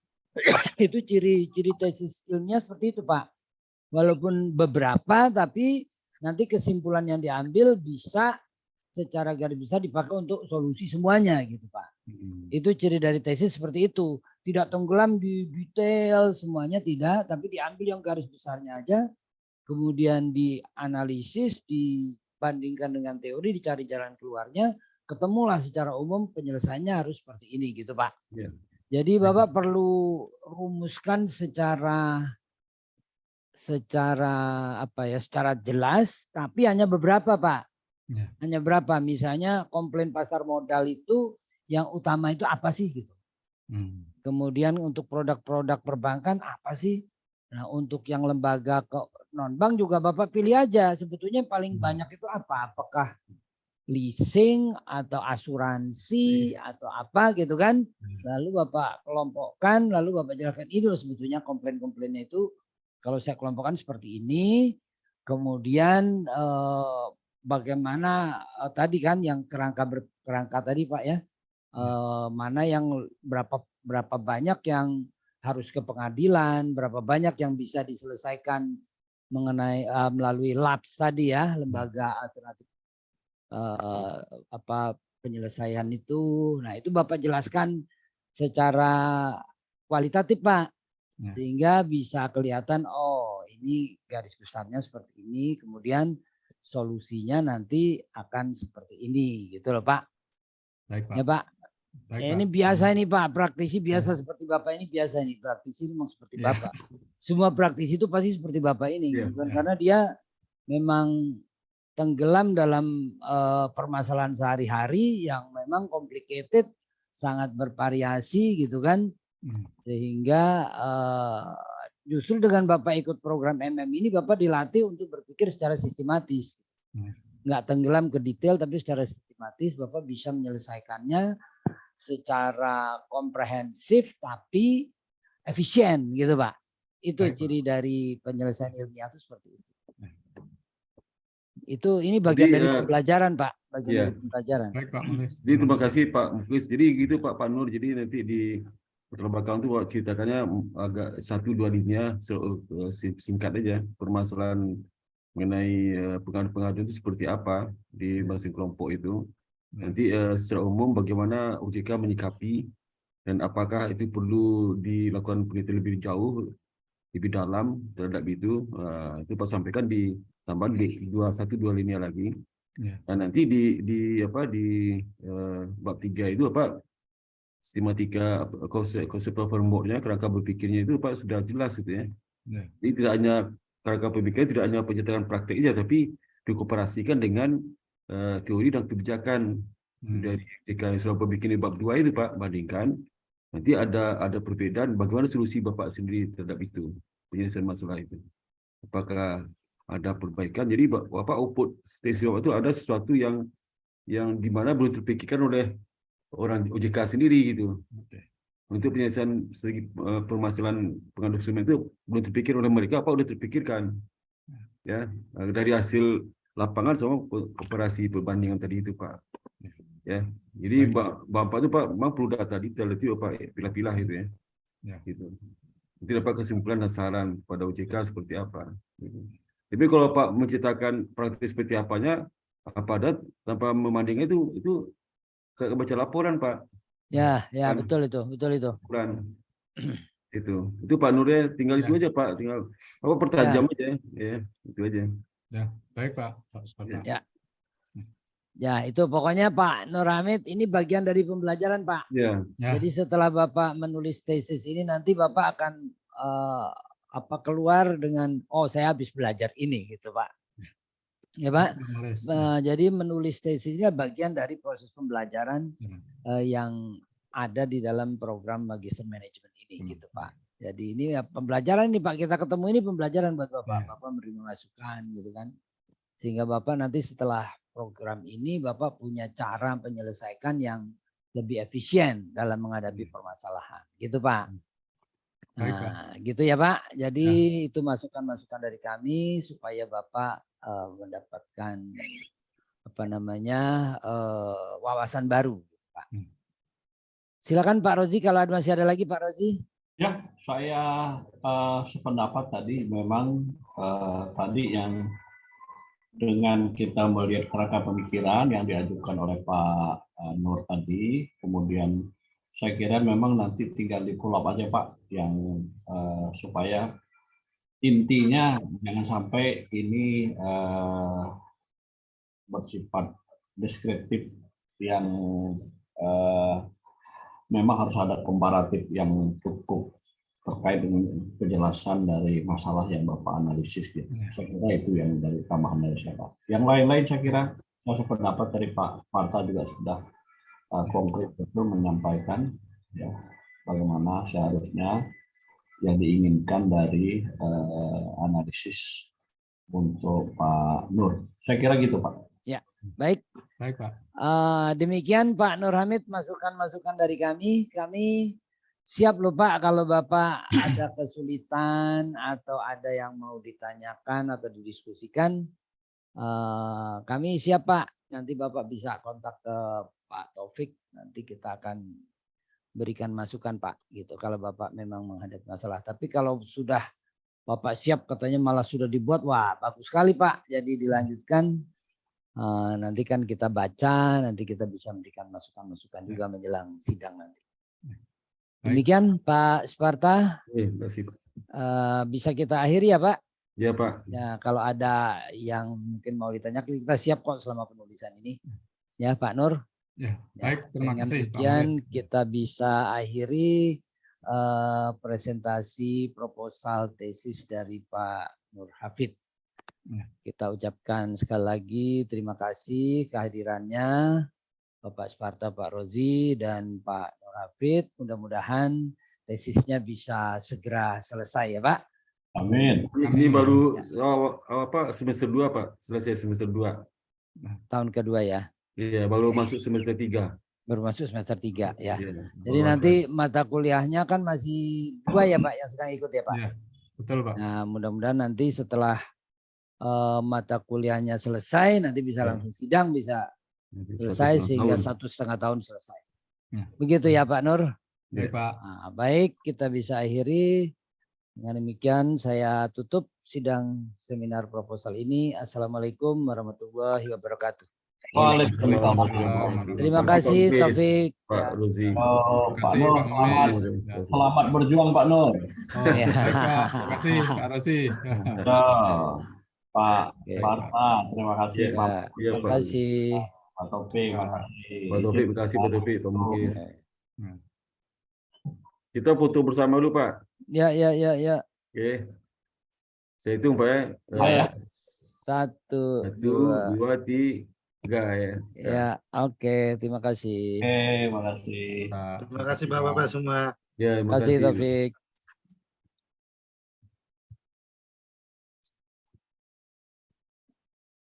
itu ciri-ciri tesis ilmiah seperti itu Pak. Walaupun beberapa, tapi nanti kesimpulan yang diambil bisa secara garis besar dipakai untuk solusi semuanya gitu Pak. Itu ciri dari tesis seperti itu. Tidak tenggelam di detail semuanya, tidak, tapi diambil yang garis besarnya aja, kemudian dianalisis, dibandingkan dengan teori, dicari jalan keluarnya, ketemulah secara umum penyelesaiannya harus seperti ini gitu Pak. Jadi Bapak perlu rumuskan secara secara jelas, tapi hanya beberapa Pak. Hanya berapa, misalnya komplain pasar modal itu yang utama itu apa sih gitu. Kemudian untuk produk-produk perbankan apa sih. Nah untuk yang lembaga non bank juga Bapak pilih aja sebetulnya paling banyak itu apa. Apakah leasing atau asuransi atau apa gitu kan. Lalu Bapak kelompokkan, lalu Bapak jelaskan itu sebetulnya komplain-komplainnya itu. Kalau saya kelompokkan seperti ini, kemudian bagaimana tadi kan yang kerangka tadi Pak ya, mana yang berapa banyak yang harus ke pengadilan, berapa banyak yang bisa diselesaikan mengenai melalui LAPS tadi ya, lembaga alternatif penyelesaian itu. Nah itu Bapak jelaskan secara kualitatif Pak. Sehingga bisa kelihatan, oh ini garis besarnya seperti ini, kemudian solusinya nanti akan seperti ini gitu loh Pak. Baik, Pak. Ya Pak. Baik, Ini Pak. biasa ini Pak, praktisi biasa seperti Bapak ini biasa ini, praktisi memang seperti Iya. Bapak. Semua praktisi itu pasti seperti Bapak ini, Iya, bukan iya. karena dia memang tenggelam dalam permasalahan sehari-hari yang memang complicated, sangat bervariasi gitu kan, sehingga justru dengan Bapak ikut program MM ini Bapak dilatih untuk berpikir secara sistematis, nggak tenggelam ke detail tapi secara sistematis Bapak bisa menyelesaikannya secara komprehensif tapi efisien gitu Pak. Itu Baik, Pak. ciri dari penyelesaian ilmiah itu seperti itu. Ini bagian Jadi, dari pembelajaran Pak, bagian iya. dari pembelajaran. Baik, Pak Mulis. Jadi terima kasih Pak Muklis. Jadi gitu Pak Nur. Jadi nanti di putar belakang itu ceritakannya agak 1-2 linia singkat aja permasalahan mengenai pengaduan itu seperti apa di masing kelompok itu. Nanti secara umum bagaimana OJK menyikapi dan apakah itu perlu dilakukan penelitian lebih jauh, lebih dalam terhadap itu. Itu Pak sampaikan di tambahan di 1-2 linia lagi. Ya. Nah, nanti di bab 3 itu apa sistematika konsep framework-nya, kerangka berpikirnya itu Pak sudah jelas gitu ya. Ya. Jadi tidak hanya kerangka berpikir, tidak hanya penyertaan prakteknya, tapi dikoperasikan dengan teori dan kebijakan dari ketika sudah berpikir di bab 2 itu Pak, bandingkan nanti ada perbedaan bagaimana solusi Bapak sendiri terhadap itu, penyelesaian masalah itu. Apakah ada perbaikan? Jadi Bapak output stasi Bapak itu ada sesuatu yang dimana belum terpikirkan oleh orang OJK sendiri gitu. Untuk penyelesaian permasalahan pengadaan konsumen itu belum terpikir oleh mereka, apa udah terpikirkan ya dari hasil lapangan sama operasi perbandingan tadi itu Pak. Ya, jadi Bapak itu Pak memang perlu data detail itu Pak, pilah-pilah itu ya. Gitu. Nanti dapat kesimpulan dan saran pada OJK seperti apa. Gitu. Tapi kalau Pak menceritakan praktis seperti apanya, apa ada tanpa memandangnya itu kayak baca laporan Pak. Ya, Kan, betul itu. laporan. Itu Pak Nurnya tinggal itu aja Pak, tinggal apa pertajam aja ya, itu aja. Ya, baik Pak. Ya, itu pokoknya Pak Nur Hamid ini bagian dari pembelajaran Pak. Ya. Jadi setelah Bapak menulis tesis ini nanti Bapak akan keluar dengan saya habis belajar ini gitu Pak. Ya Pak. Jadi menulis tesisnya bagian dari proses pembelajaran yang ada di dalam program Magister Manajemen ini gitu Pak. Jadi ini pembelajaran nih Pak, kita ketemu ini pembelajaran buat Bapak. Bapak menerima masukan gitu kan. Sehingga Bapak nanti setelah program ini Bapak punya cara menyelesaikan yang lebih efisien dalam menghadapi permasalahan. Gitu Pak. Nah, gitu ya Pak. Jadi itu masukan-masukan dari kami supaya Bapak mendapatkan wawasan baru, Pak. Silakan Pak Rozi, kalau masih ada lagi Pak Rozi. Ya, saya sependapat tadi memang tadi yang dengan kita melihat kerangka pemikiran yang diajukan oleh Pak Nur tadi, kemudian saya kira memang nanti tinggal dikulap aja Pak, yang supaya intinya jangan sampai ini bersifat deskriptif yang memang harus ada komparatif yang cukup terkait dengan kejelasan dari masalah yang Bapak analisis. Gitu. Saya kira itu yang dari tambahan dari saya Pak. Yang lain-lain saya kira saya pendapat dari Pak Parta juga sudah konkret betul menyampaikan ya, bagaimana seharusnya yang diinginkan dari analisis untuk Pak Nur. Saya kira gitu Pak. Ya, baik. Baik Pak. Demikian Pak Nur Hamid masukan-masukan dari kami. Kami siap loh Pak kalau Bapak ada kesulitan atau ada yang mau ditanyakan atau didiskusikan. Kami siap Pak. Nanti Bapak bisa kontak ke Pak Taufik. Nanti kita akan berikan masukan Pak. Gitu kalau Bapak memang menghadapi masalah. Tapi kalau sudah Bapak siap katanya malah sudah dibuat. Wah bagus sekali Pak. Jadi dilanjutkan. Nanti kan kita baca. Nanti kita bisa memberikan masukan-masukan juga menjelang sidang nanti. Demikian Pak Sparta. Terima kasih Pak. Bisa kita akhiri ya Pak? Ya Pak. Ya, kalau ada yang mungkin mau ditanya kita siap kok selama penulisan ini. Ya Pak Nur. Ya, baik, terima Dengan kasih Pak demikian Muklis. kita bisa akhiri presentasi proposal tesis dari Pak Nur Hafid. Ya. Kita ucapkan sekali lagi terima kasih kehadirannya Bapak Sparta, Pak Rozi, dan Pak Nur Hafid. Mudah-mudahan tesisnya bisa segera selesai ya Pak. Amin. Ini baru semester 2 Pak, selesai semester 2. Tahun kedua ya. Iya, baru masuk semester 3. Baru masuk semester 3 ya. Iya, Jadi nanti mata kuliahnya kan masih 2 ya Pak yang sedang ikut ya Pak. Ya, betul Pak. Nah mudah-mudahan nanti setelah mata kuliahnya selesai nanti bisa langsung sidang, bisa selesai sehingga 1,5 tahun selesai. Ya. Begitu ya Pak Nur. Baik Pak. Nah, baik, kita bisa akhiri. Dengan demikian saya tutup sidang seminar proposal ini. Assalamualaikum warahmatullahi wabarakatuh. Waalaikumsalam. Terima kasih Taufik. Pak Rozi. Oh, Pak Kasih, Nur, Pak Muklis. selamat berjuang Pak Nur. Oh, baik, Pak. Terima kasih Pak Rozi. Ya, Pak Sparta, terima kasih Iya, Pak. iya, Terima Pak. kasih. Pak Taufik, makasih. Pak Taufik, terima kasih Pak Taufik, Pak Muklis. Ya. Kita foto bersama dulu Pak. Ya. Oke. Saya hitung Pak ya. Ya. 1, 1, 2, 3 ya. Ya, oke. Terima kasih. Oke, makasih. Pak. Terima kasih Bapak-Bapak semua. Ya, Terima kasih Taufik.